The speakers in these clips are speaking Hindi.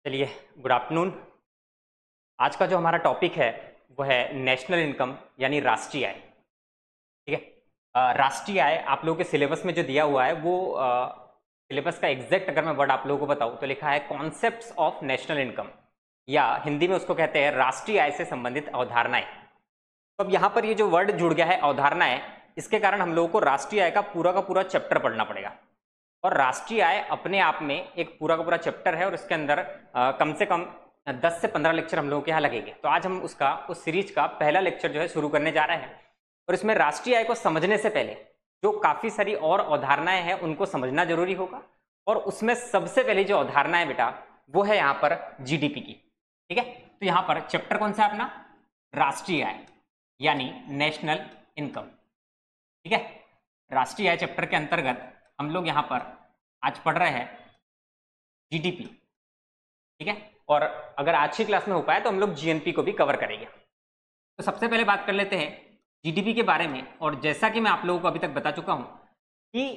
चलिए, गुड आफ्टरनून। आज का जो हमारा टॉपिक है वो है नेशनल इनकम यानी राष्ट्रीय आय। ठीक है। राष्ट्रीय आय आप लोगों के सिलेबस में जो दिया हुआ है वो सिलेबस का एग्जैक्ट अगर मैं वर्ड आप लोगों को बताऊं तो लिखा है कॉन्सेप्ट्स ऑफ नेशनल इनकम, या हिंदी में उसको कहते हैं राष्ट्रीय आय से संबंधित अवधारणाएं। तो अब यहाँ पर ये जो वर्ड जुड़ गया है अवधारणाएं, इसके कारण हम लोगों को राष्ट्रीय आय का पूरा चैप्टर पढ़ना पड़ेगा। और राष्ट्रीय आय अपने आप में एक पूरा का पूरा चैप्टर है और इसके अंदर कम से कम 10 से 15 लेक्चर हम लोगों के यहाँ लगेंगे। तो आज हम उस सीरीज का पहला लेक्चर जो है शुरू करने जा रहे हैं। और इसमें राष्ट्रीय आय को समझने से पहले जो काफ़ी सारी और अवधारणाएं हैं उनको समझना जरूरी होगा। और उसमें सबसे पहले जो अवधारणा है बेटा वो है यहाँ पर जीडीपी की। ठीक है, तो यहाँ पर चैप्टर कौन सा है अपना? राष्ट्रीय आय यानी नेशनल इनकम। ठीक है, राष्ट्रीय आय चैप्टर के अंतर्गत हम लोग यहाँ पर आज पढ़ रहे हैं जीडीपी। ठीक है, और अगर आज की क्लास में हो पाए तो हम लोग जीएनपी को भी कवर करेंगे। तो सबसे पहले बात कर लेते हैं जीडीपी के बारे में। और जैसा कि मैं आप लोगों को अभी तक बता चुका हूं कि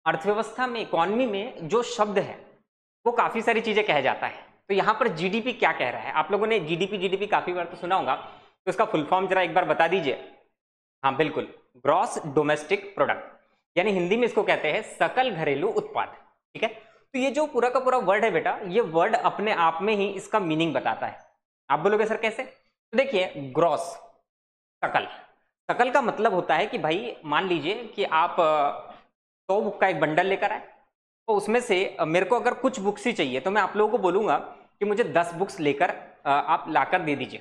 अर्थव्यवस्था में, इकोनॉमी में जो शब्द है वो काफी सारी चीजें कह जाता है। तो यहाँ पर जीडीपी क्या कह रहा है? आप लोगों ने जीडीपी काफी बार तो सुना होगा, तो इसका फुल फॉर्म जरा एक बार बता दीजिए। हाँ बिल्कुल, ग्रॉस डोमेस्टिक प्रोडक्ट, यानी हिंदी में इसको कहते हैं सकल घरेलू उत्पाद। ठीक है, तो ये जो पूरा का पूरा वर्ड है बेटा, ये वर्ड अपने आप में ही इसका मीनिंग बताता है। आप बोलोगे सर कैसे? तो देखिए, ग्रॉस सकल, सकल का मतलब होता है कि भाई मान लीजिए कि आप 100 बुक का एक बंडल लेकर आए, तो उसमें से मेरे को अगर कुछ बुक्स ही चाहिए तो मैं आप लोगों को बोलूंगा कि मुझे 10 बुक्स लेकर आप लाकर दे दीजिए।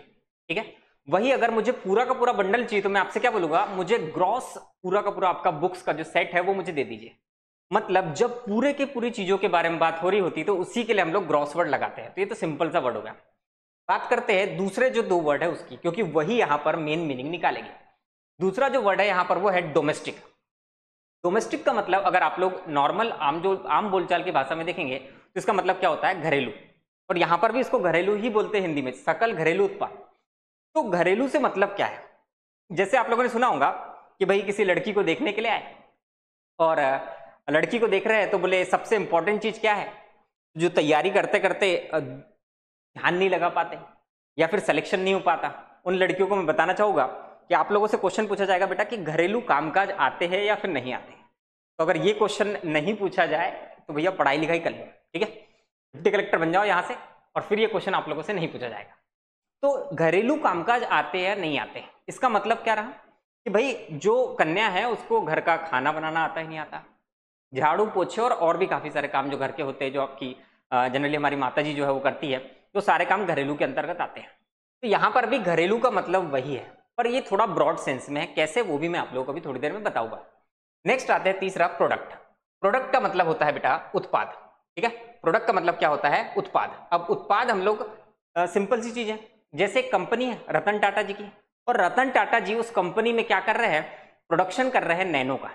ठीक है, वही अगर मुझे पूरा का पूरा बंडल चाहिए तो मैं आपसे क्या बोलूंगा? मुझे ग्रॉस पूरा का पूरा आपका बुक्स का जो सेट है वो मुझे दे दीजिए। मतलब जब पूरे के पूरी चीजों के बारे में बात हो रही होती तो उसी के लिए हम लोग ग्रॉस वर्ड लगाते हैं। तो ये तो सिंपल सा वर्ड हो गया। बात करते हैं दूसरे जो दो वर्ड है उसकी, क्योंकि वही यहाँ पर मेन मीनिंग निकालेंगे। दूसरा जो वर्ड है यहाँ पर वो है डोमेस्टिक। डोमेस्टिक का मतलब अगर आप लोग नॉर्मल आम बोलचाल की भाषा में देखेंगे तो इसका मतलब क्या होता है? घरेलू। और यहाँ पर भी इसको घरेलू ही बोलते हैं हिंदी में, सकल घरेलू उत्पाद। तो घरेलू से मतलब क्या है? जैसे आप लोगों ने सुना होगा कि भाई किसी लड़की को देखने के लिए आए और लड़की को देख रहे हैं तो बोले सबसे इंपॉर्टेंट चीज क्या है? जो तैयारी करते करते ध्यान नहीं लगा पाते या फिर सिलेक्शन नहीं हो पाता, उन लड़कियों को मैं बताना चाहूंगा कि आप लोगों से क्वेश्चन पूछा जाएगा बेटा कि घरेलू कामकाज आते हैं या फिर नहीं आते। तो अगर ये क्वेश्चन नहीं पूछा जाए तो भैया पढ़ाई लिखाई कर लो। ठीक है, डिप्टी कलेक्टर बन जाओ यहाँ से, और फिर ये क्वेश्चन आप लोगों से नहीं पूछा जाएगा। तो घरेलू कामकाज आते हैं या नहीं आते, इसका मतलब क्या रहा कि भाई जो कन्या है उसको घर का खाना बनाना आता ही नहीं आता, झाड़ू पोछे और भी काफी सारे काम जो घर के होते हैं, जो आपकी जनरली हमारी माता जी जो है वो करती है, तो सारे काम घरेलू के अंतर्गत आते हैं। तो यहाँ पर भी घरेलू का मतलब वही है, पर ये थोड़ा ब्रॉड सेंस में है। कैसे वो भी मैं आप लोगों को भी थोड़ी देर में बताऊंगा। नेक्स्ट आते हैं तीसरा, प्रोडक्ट। प्रोडक्ट का मतलब होता है बेटा उत्पाद। ठीक है, प्रोडक्ट का मतलब क्या होता है? उत्पाद। अब उत्पाद हम लोग सिंपल सी चीज है, जैसे कंपनी है रतन टाटा जी की, और रतन टाटा जी उस कंपनी में क्या कर रहे हैं? प्रोडक्शन कर रहे हैं नैनो का।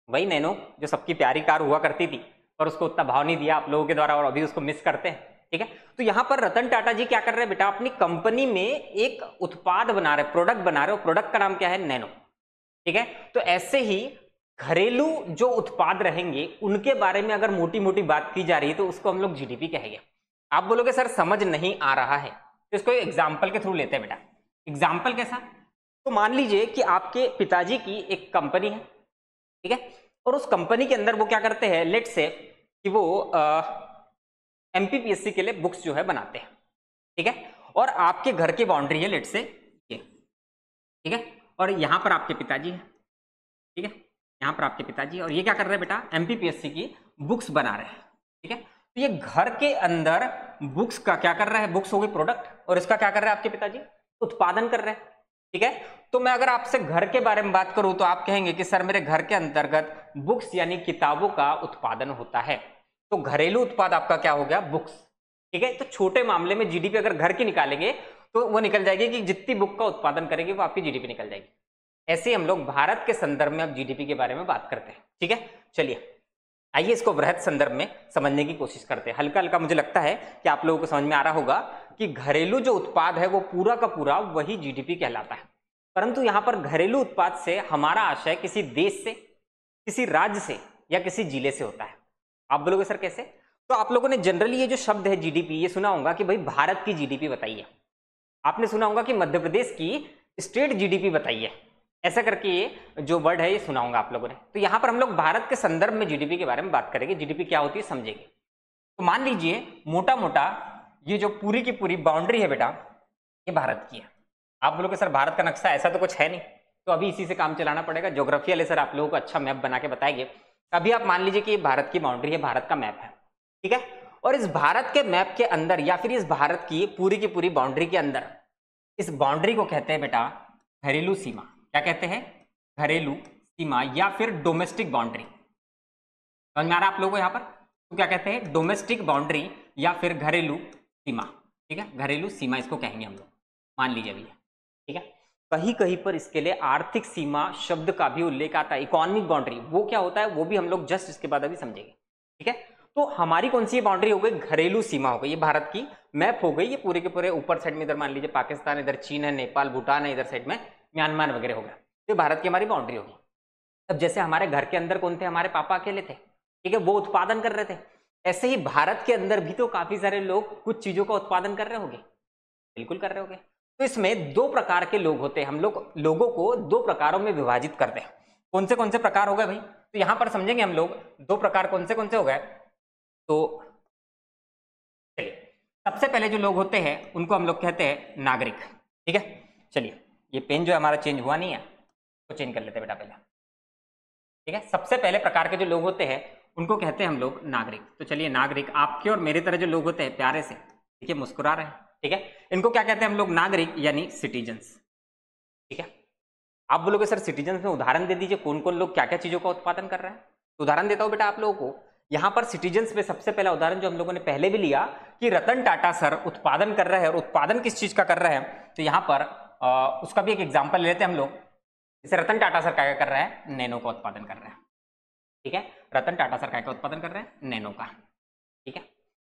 वही नैनो जो सबकी प्यारी कार हुआ करती थी, पर उसको उतना भाव नहीं दिया आप लोगों के द्वारा और अभी उसको मिस करते हैं। ठीक है, तो यहाँ पर रतन टाटा जी क्या कर रहे हैं बेटा? अपनी कंपनी में एक उत्पाद बना रहे, प्रोडक्ट बना रहे, और प्रोडक्ट का नाम क्या है? नैनो। ठीक है, तो ऐसे ही घरेलू जो उत्पाद रहेंगे उनके बारे में अगर मोटी मोटी बात की जा रही है तो उसको हम लोग जीडीपी कहेंगे। आप बोलोगे सर समझ नहीं आ रहा है, तो इसको एग्जाम्पल के थ्रू लेते हैं बेटा। एग्जाम्पल कैसा? तो मान लीजिए कि आपके पिताजी की एक कंपनी है, ठीक है, और उस कंपनी के अंदर वो क्या करते हैं, लेट से कि वो एमपीपीएससी के लिए बुक्स जो है बनाते हैं। ठीक है, और आपके घर की बाउंड्री है लेट से ये, ठीक है, और यहां पर आपके पिताजी है। ठीक है, यहां पर आपके पिताजी, और ये क्या कर रहे हैं बेटा? एमपीपीएससी की बुक्स बना रहे हैं। ठीक है, तो ये घर के अंदर बुक्स का क्या कर रहा है? बुक्स हो गई प्रोडक्ट, और इसका क्या कर रहे हैं आपके पिताजी? उत्पादन कर रहे हैं। ठीक है, तो मैं अगर आपसे घर के बारे में बात करूं तो आप कहेंगे कि सर मेरे घर के अंतर्गत बुक्स यानी किताबों का उत्पादन होता है। तो घरेलू उत्पाद आपका क्या हो गया? बुक्स। ठीक है, तो छोटे मामले में जीडीपी अगर घर की निकालेंगे तो वो निकल जाएगी कि जितनी बुक का उत्पादन करेगी वो आपकी जीडीपी निकल जाएगी। ऐसे ही हम लोग भारत के संदर्भ में अब जीडीपी के बारे में बात करते हैं। ठीक है, चलिए आइए इसको वृहत संदर्भ में समझने की कोशिश करते हैं। हल्का हल्का मुझे लगता है कि आप लोगों को समझ में आ रहा होगा कि घरेलू जो उत्पाद है वो पूरा का पूरा वही जीडीपी कहलाता है। परंतु यहाँ पर घरेलू उत्पाद से हमारा आशय किसी देश से, किसी राज्य से या किसी जिले से होता है। आप बोलोगे सर कैसे? तो आप लोगों ने जनरली ये जो शब्द है जीडीपी, ये सुना होगा कि भाई भारत की जीडीपी बताइए, आपने सुना होगा कि मध्य प्रदेश की स्टेट जीडीपी बताइए, ऐसा करके ये जो वर्ड है ये सुना होगा आप लोगों ने। तो यहाँ पर हम लोग भारत के संदर्भ में जीडीपी के बारे में बात करेंगे, जीडीपी क्या होती है समझेंगे। तो मान लीजिए मोटा मोटा ये जो पूरी की पूरी बाउंड्री है बेटा, ये भारत की है। आप बोलोगे सर भारत का नक्शा ऐसा तो कुछ है नहीं, तो अभी इसी से काम चलाना पड़ेगा। ज्योग्राफी वाले सर आप लोगों को अच्छा मैप बना के बताएंगे। अभी आप मान लीजिए कि ये भारत की बाउंड्री है, भारत का मैप है, ठीक है। और इस भारत के मैप के अंदर या फिर इस भारत की पूरी बाउंड्री के अंदर, इस बाउंड्री को कहते हैं बेटा घरेलू सीमा। क्या कहते हैं? घरेलू सीमा या फिर डोमेस्टिक बाउंड्री। समझ में आ रहा है आप लोगों को यहाँ पर? तो क्या कहते हैं? डोमेस्टिक बाउंड्री या फिर घरेलू सीमा, ठीक है, घरेलू सीमा इसको कहेंगे हम लोग, मान लीजिए भैया, ठीक है। कहीं कहीं पर इसके लिए आर्थिक सीमा शब्द का भी उल्लेख आता है, इकोनॉमिक बाउंड्री। वो क्या होता है वो भी हम लोग जस्ट इसके बाद अभी समझेंगे, ठीक है। तो हमारी कौन सी बाउंड्री हो गई? घरेलू सीमा हो गई, ये भारत की मैप हो गई। ये पूरे के पूरे ऊपर साइड में इधर मान लीजिए पाकिस्तान, इधर चीन है, नेपाल, भूटान है, इधर साइड में म्यांमार वगैरह हो गया। तो भारत की हमारी बाउंड्री होगी। अब जैसे हमारे घर के अंदर कौन थे? हमारे पापा अकेले थे, ठीक है, वो उत्पादन कर रहे थे। ऐसे ही भारत के अंदर भी तो काफी सारे लोग कुछ चीजों का उत्पादन कर रहे होंगे, बिल्कुल कर रहे होंगे। तो इसमें दो प्रकार के लोग होते हैं। हम लोग लोगों को दो प्रकारों में विभाजित करते हैं। कौन से प्रकार हो गए भाई? तो यहां पर समझेंगे हम लोग दो प्रकार कौन से हो गए। तो चलिए, सबसे पहले जो लोग होते हैं उनको हम लोग कहते हैं नागरिक, ठीक है। चलिए, ये पेन जो है हमारा चेंज हुआ नहीं है, तो चेंज कर लेते हैं बेटा पहले, ठीक है। सबसे पहले प्रकार के जो लोग होते हैं उनको कहते हैं हम लोग नागरिक। तो चलिए, नागरिक आपके और मेरे तरह जो लोग होते हैं प्यारे से, ठीक है, मुस्कुरा रहे हैं, ठीक है, इनको क्या कहते हैं हम लोग? नागरिक यानी सिटीजन्स, ठीक है। आप बोलोगे सर सिटीजन्स में उदाहरण दे दीजिए, कौन कौन लोग क्या क्या चीजों का उत्पादन कर रहे हैं। तो उदाहरण देता हूं बेटा आप लोगों को। यहां पर सिटीजन्स में सबसे पहला उदाहरण जो हम लोगों ने पहले भी लिया कि रतन टाटा सर उत्पादन कर रहे हैं, और उत्पादन किस चीज का कर रहे हैं? तो यहां पर उसका भी एक एग्जाम्पल लेते हैं हम लोग। जैसे रतन टाटा सर क्या कर रहे हैं? नैनो का उत्पादन कर रहे हैं, ठीक है। रतन टाटा सर का उत्पादन कर रहे हैं? नैनो का, ठीक है।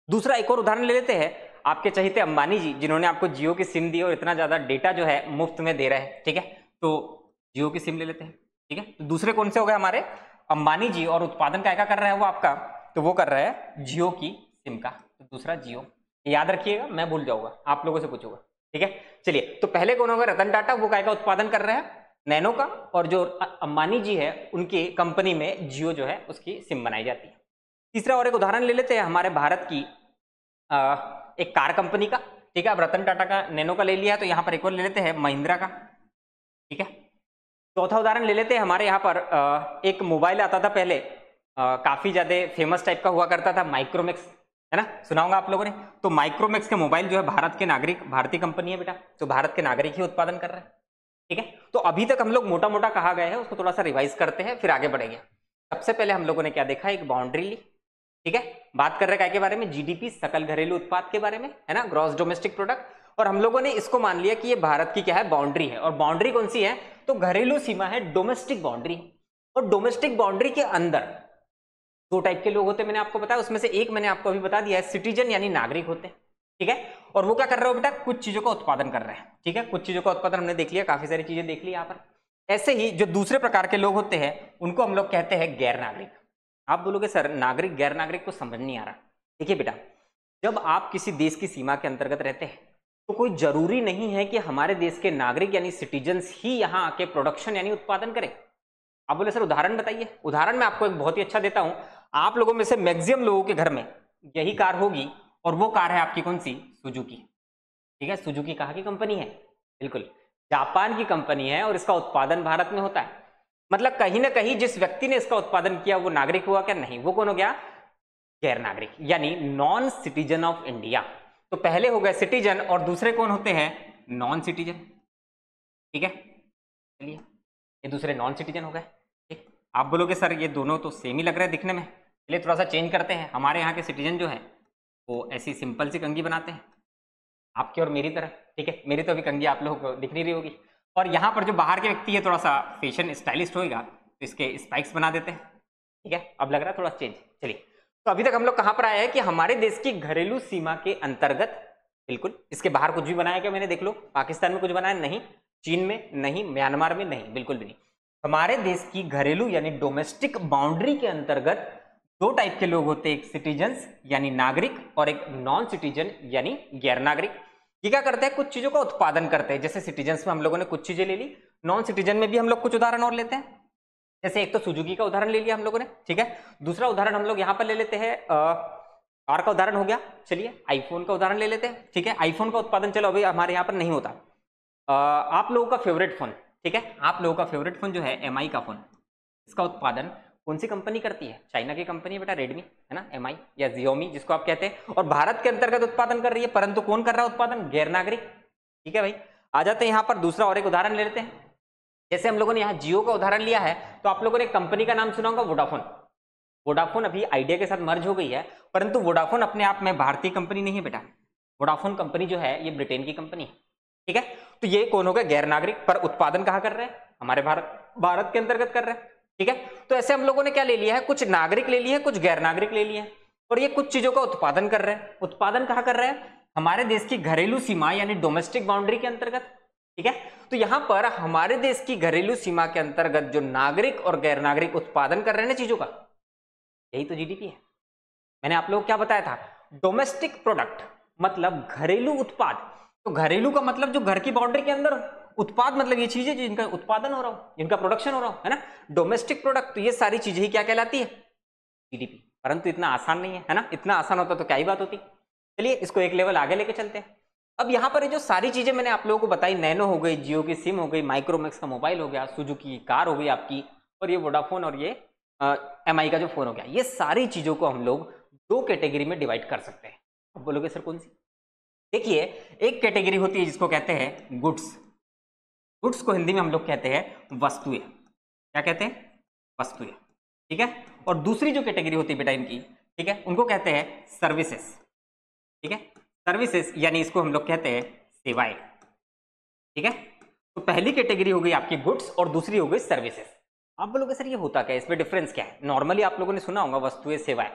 दूसरा एक और उदाहरण ले लेते हैं, आपके चहेते अंबानी जी, जिन्होंने आपको जियो की सिम दी और इतना ज्यादा डेटा जो है मुफ्त में दे रहे हैं, ठीक है। तो जियो की सिम ले लेते हैं, ठीक है। तो दूसरे कौन से हो गए हमारे? अंबानी जी, और उत्पादन क्या कर रहे हैं वो आपका? तो वो कर रहे हैं जियो की सिम का। तो दूसरा जियो, याद रखिएगा, मैं भूल जाऊंगा, आप लोगों से पूछूंगा, ठीक है। चलिए, तो पहले कौन होगा? रतन टाटा, वो क्या का उत्पादन कर रहे हैं? नैनो का। और जो अंबानी जी है उनकी कंपनी में जियो जो है उसकी सिम बनाई जाती है। तीसरा और एक उदाहरण ले लेते हैं हमारे भारत की एक कार कंपनी का, ठीक है। अब रतन टाटा का नैनो का ले लिया, तो यहाँ पर एक और ले लेते हैं महिंद्रा का, ठीक है। चौथा उदाहरण ले लेते हैं, हमारे यहाँ पर एक मोबाइल आता था पहले, काफी ज्यादा फेमस टाइप का हुआ करता था, माइक्रोमैक्स, है ना, सुना होगा आप लोगों ने। तो माइक्रोमैक्स के मोबाइल जो है भारत के नागरिक, भारतीय कंपनी है बेटा, तो भारत के नागरिक ही उत्पादन कर रहे हैं, ठीक है। तो अभी तक हम लोग मोटा मोटा कहा गए हैं, उसको थोड़ा सा रिवाइज करते हैं फिर आगे बढ़ेंगे। सबसे पहले हम लोगों ने क्या देखा? एक बाउंड्री ली, ठीक है। बात कर रहे हैं के बारे में? जीडीपी, सकल घरेलू उत्पाद के बारे में, है ना, ग्रॉस डोमेस्टिक प्रोडक्ट। और हम लोगों ने इसको मान लिया कि ये भारत की क्या है? बाउंड्री है। और बाउंड्री कौन सी है? तो घरेलू सीमा है, डोमेस्टिक बाउंड्री। और डोमेस्टिक बाउंड्री के अंदर दो टाइप के लोग होते हैं, मैंने आपको बताया। उसमें से एक मैंने आपको अभी बता दिया है, सिटीजन यानी नागरिक होते हैं, ठीक है। और वो क्या कर रहे हो बेटा? कुछ चीजों का उत्पादन कर रहे हैं, ठीक है। कुछ चीजों का उत्पादन हमने देख लिया, काफी सारी चीजें देख ली यहाँ पर। ऐसे ही जो दूसरे प्रकार के लोग होते हैं उनको हम लोग कहते हैं गैर नागरिक। आप बोलोगे सर नागरिक गैर नागरिक को समझ नहीं आ रहा। देखिए बेटा, जब आप किसी देश की सीमा के अंतर्गत रहते हैं तो कोई जरूरी नहीं है कि हमारे देश के नागरिक यानी सिटीजन्स ही यहाँ आके प्रोडक्शन यानी उत्पादन करें। आप बोले सर उदाहरण बताइए। उदाहरण मैं आपको एक बहुत ही अच्छा देता हूं। आप लोगों में से मैक्सिमम लोगों के घर में यही कार होगी, और वो कार है आपकी कौन सी? सुजुकी, ठीक है। सुजुकी कहाँ की कंपनी है? बिल्कुल जापान की कंपनी है, और इसका उत्पादन भारत में होता है। मतलब कहीं ना कहीं जिस व्यक्ति ने इसका उत्पादन किया वो नागरिक हुआ क्या? नहीं, वो कौन हो गया? गैर नागरिक, यानी नॉन सिटीजन ऑफ इंडिया। तो पहले हो गए सिटीजन, और दूसरे कौन होते हैं? नॉन सिटीजन, ठीक है। चलिए, ये दूसरे नॉन सिटीजन हो गए, ठीक। आप बोलोगे सर ये दोनों तो सेम ही लग रहा है दिखने में, चलिए थोड़ा सा चेंज करते हैं। हमारे यहाँ के सिटीजन जो है वो ऐसी सिंपल सी कंघी बनाते हैं, आपकी और मेरी तरह, ठीक है। मेरी तो अभी कंघी आप लोगों को दिख नहीं रही होगी। और यहाँ पर जो बाहर के व्यक्ति है थोड़ा सा फैशन स्टाइलिस्ट होगा, तो इसके स्पाइक्स बना देते हैं, ठीक है। अब लग रहा है थोड़ा चेंज। चलिए, तो अभी तक हम लोग कहाँ पर आए हैं कि हमारे देश की घरेलू सीमा के अंतर्गत, बिल्कुल इसके बाहर कुछ भी बनाया क्या मैंने? देख लो, पाकिस्तान में कुछ बनाया नहीं, चीन में नहीं, म्यांमार में नहीं, बिल्कुल भी नहीं। हमारे देश की घरेलू यानी डोमेस्टिक बाउंड्री के अंतर्गत दो टाइप के लोग होते हैं, एक सिटीजन्स यानी नागरिक और एक नॉन सिटीजन यानी गैर नागरिक। ये क्या करते हैं, कुछ चीजों का उत्पादन करते हैं। जैसे सिटीजन्स में हम लोगों ने कुछ चीजें ले ली, नॉन सिटीजन में भी हम लोग कुछ उदाहरण और लेते हैं। जैसे एक तो सुजुकी का उदाहरण ले लिया हम लोगों ने, ठीक है। दूसरा उदाहरण हम लोग यहाँ पर ले लेते हैं, कार का उदाहरण हो गया। चलिए आईफोन का उदाहरण ले लेते हैं, ठीक है। आईफोन का उत्पादन चलो अभी हमारे यहाँ पर नहीं होता। आप लोगों का फेवरेट फोन, ठीक है, आप लोगों का फेवरेट फोन जो है एमआई का फोन, इसका उत्पादन कौन सी कंपनी करती है? चाइना की कंपनी है बेटा, रेडमी है ना, एमआई या जियोमी जिसको आप कहते हैं, और भारत के अंतर्गत उत्पादन कर रही है। परंतु कौन कर रहा है उत्पादन? गैर नागरिक, ठीक है भाई। आ जाते हैं यहाँ पर दूसरा और एक उदाहरण ले लेते हैं। जैसे हम लोगों ने यहाँ जियो का उदाहरण लिया है, तो आप लोगों ने कंपनी का नाम सुना होगा, वोडाफोन। वोडाफोन अभी आइडिया के साथ मर्ज हो गई है, परंतु वोडाफोन अपने आप में भारतीय कंपनी नहीं है बेटा। वोडाफोन कंपनी जो है ये ब्रिटेन की कंपनी है, ठीक है। तो ये कौन हो गए? गैर नागरिक, पर उत्पादन कहाँ कर रहे हैं? हमारे भारत के अंतर्गत कर रहे हैं, ठीक है। तो ऐसे हम लोगों ने क्या ले लिया है, कुछ नागरिक ले लिए हैं, कुछ गैर नागरिक ले लिए हैं, और ये कुछ चीजों का उत्पादन कर रहे हैं। उत्पादन कहाँ कर रहे हैं? हमारे देश की घरेलू सीमा यानी डोमेस्टिक बाउंड्री के अंतर्गत, ठीक है। तो यहां पर हमारे देश की घरेलू सीमा के अंतर्गत जो नागरिक और गैर नागरिक उत्पादन कर रहे हैं ना चीजों का, यही तो जीडीपी है। मैंने आप लोगों को क्या बताया था? डोमेस्टिक प्रोडक्ट मतलब घरेलू उत्पाद। तो घरेलू का मतलब जो घर की बाउंड्री के अंदर, उत्पाद मतलब ये चीजें जिनका उत्पादन हो रहा हो, जिनका प्रोडक्शन हो रहा हो, है ना, डोमेस्टिक प्रोडक्ट। तो ये सारी चीजें ही क्या कहलाती है? जीडीपी। परंतु इतना आसान नहीं है ना, इतना आसान होता तो क्या ही बात होती। चलिए इसको एक लेवल आगे लेके चलते हैं। अब यहाँ पर जो सारी चीजें मैंने आप लोगों को बताई, नैनो हो गई, जियो की सिम हो गई, माइक्रोमैक्स का मोबाइल हो गया, सुजुकी की कार हो गई आपकी, और ये वोडाफोन और ये एमआई का जो फोन हो गया, ये सारी चीजों को हम लोग दो कैटेगरी में डिवाइड कर सकते हैं। अब बोलोगे सर कौन सी? देखिए, एक कैटेगरी होती है जिसको कहते हैं गुड्स। गुड्स को हिंदी में हम लोग कहते हैं वस्तुएं। क्या कहते हैं? वस्तुएं, ठीक है। और दूसरी जो कैटेगरी होती है बेटा इनकी, ठीक है, उनको कहते हैं सर्विसेज, ठीक है। सर्विसेज यानी इसको हम लोग कहते हैं सेवाएं, ठीक है। तो पहली कैटेगरी हो गई आपकी गुड्स और दूसरी हो गई सर्विसेज। आप बोलोगे सर ये होता क्या है, इसमें डिफरेंस क्या है? नॉर्मली आप लोगों ने सुना होगा वस्तुएं सेवाएं,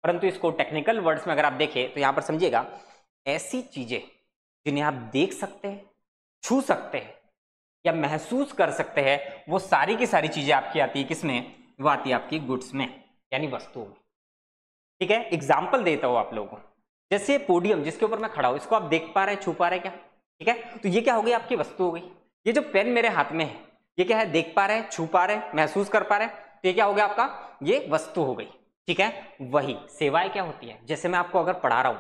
परंतु इसको टेक्निकल वर्ड्स में अगर आप देखें तो यहां पर समझिएगा, ऐसी चीजें जिन्हें आप देख सकते हैं, छू सकते हैं या महसूस कर सकते हैं, वो सारी की सारी चीजें आपकी आती है किसमें? वो आती है आपकी गुड्स में यानी वस्तुओं में, ठीक है। एग्जाम्पल देता हूं आप लोगों को। जैसे पोडियम जिसके ऊपर मैं खड़ा हूं, इसको आप देख पा रहे हैं, छू पा रहे हैं क्या? ठीक है, तो ये क्या हो गई? आपकी वस्तु हो गई। ये जो पेन मेरे हाथ में है, ये क्या है? देख पा रहे हैं, छू पा रहे हैं, महसूस कर पा रहे हैं, तो ये क्या हो गया आपका? ये वस्तु हो गई, ठीक है। वही सेवाएं क्या होती है? जैसे मैं आपको अगर पढ़ा रहा हूं,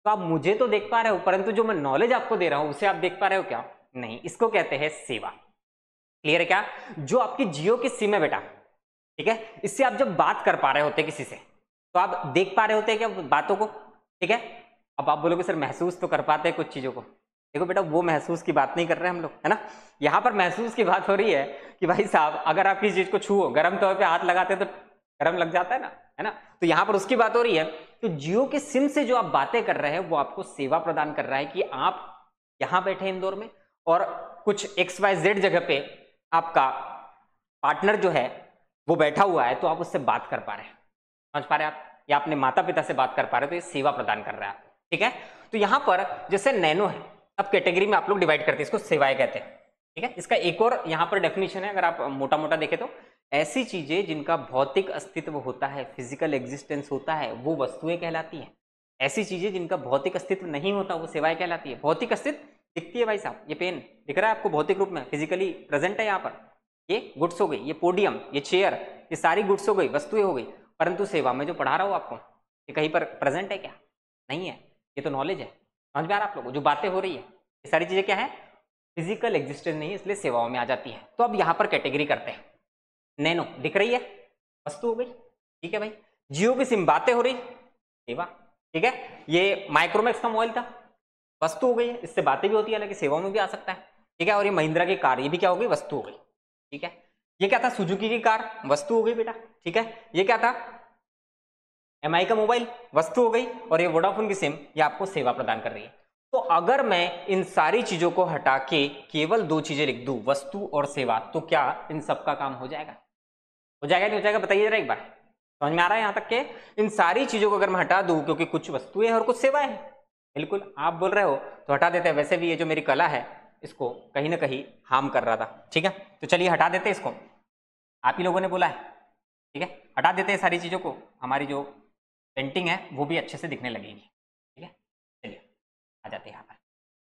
तो आप मुझे तो देख पा रहे हो, परंतु जो मैं नॉलेज आपको दे रहा हूं उसे आप देख पा रहे हो क्या? नहीं। इसको कहते हैं सेवा। क्लियर है क्या? जो आपकी जियो की सिम है बेटा, ठीक है, इससे आप जब बात कर पा रहे होते किसी से, तो आप देख पा रहे होते हैं क्या बातों को? ठीक है। अब आप बोलोगे सर महसूस तो कर पाते हैं कुछ चीजों को। देखो बेटा, वो महसूस की बात नहीं कर रहे हम लोग, है ना। यहाँ पर महसूस की बात हो रही है कि भाई साहब अगर आप किसी चीज को छुओ, गर्म तौर पे हाथ लगाते तो गर्म लग जाता है ना। तो यहाँ पर उसकी बात हो रही है। तो जियो के सिम से जो आप बातें कर रहे हैं वो आपको सेवा प्रदान कर रहा है कि आप यहाँ बैठे इंदौर में और कुछ XYZ जगह पे आपका पार्टनर जो है वो बैठा हुआ है, तो आप उससे बात कर पा रहे हैं, समझ पा रहे हैं आप, या अपने माता पिता से बात कर पा रहे हो, तो ये सेवा प्रदान कर रहा है, ठीक है। तो यहाँ पर जैसे नैनो है, अब कैटेगरी में आप लोग डिवाइड करते हैं, इसको सेवाएं कहते हैं, ठीक है। इसका एक और यहाँ पर डेफिनेशन है, अगर आप मोटा मोटा देखें तो ऐसी चीजें जिनका भौतिक अस्तित्व होता है, फिजिकल एग्जिस्टेंस होता है, वो वस्तुएं कहलाती हैं। ऐसी चीजें जिनका भौतिक अस्तित्व नहीं होता वो सेवाएं कहलाती है। भौतिक अस्तित्व दिखती है भाई साहब, ये पेन दिख रहा है आपको भौतिक रूप में, फिजिकली प्रेजेंट है यहाँ पर, ये गुड्स हो गई। ये पोडियम, ये चेयर, ये सारी गुड्स हो गई, वस्तुएं हो गई। परंतु सेवा में जो पढ़ा रहा हूं आपको, ये कहीं पर प्रेजेंट है क्या? नहीं है। ये तो नॉलेज है, समझ में आ रहा है आप लोगों को? जो बातें हो रही है ये सारी चीजें क्या है? फिजिकल एग्जिस्टेंस नहीं है, इसलिए सेवाओं में आ जाती है। तो अब यहाँ पर कैटेगरी करते हैं। नैनो दिख रही है, वस्तु हो गई, ठीक है भाई। जियो की सिम, बातें हो रही, सेवा, ठीक है। ये माइक्रोमैक्स का मोबाइल था, वस्तु हो गई है, इससे बातें भी होती है, हालांकि सेवाओं में भी आ सकता है, ठीक है। और ये महिंद्रा की कार, ये भी क्या हो गई? वस्तु हो गई, ठीक है। ये क्या था? सुजुकी की कार, वस्तु हो गई बेटा, ठीक है। ये क्या था? एमआई का मोबाइल, वस्तु हो गई। और ये वोडाफोन की सिम, ये आपको सेवा प्रदान कर रही है। तो अगर मैं इन सारी चीजों को हटा के केवल दो चीजें लिख दूं, वस्तु और सेवा, तो क्या इन सबका काम हो जाएगा? हो जाएगा नहीं हो जाएगा? बताइए जरा एक बार, समझ में आ रहा है यहाँ तक के? इन सारी चीजों को अगर मैं हटा दूं, क्योंकि कुछ वस्तुएं हैं और कुछ सेवाएं हैं, बिल्कुल आप बोल रहे हो तो हटा देते हैं। वैसे भी ये जो मेरी कला है इसको कहीं ना कहीं हार्म कर रहा था, ठीक है। तो चलिए हटा देते हैं इसको, आप ही लोगों ने बोला है, ठीक है, हटा देते हैं सारी चीज़ों को, हमारी जो पेंटिंग है वो भी अच्छे से दिखने लगेगी। ठीक है, चलिए आ जाते हैं यहाँ पर,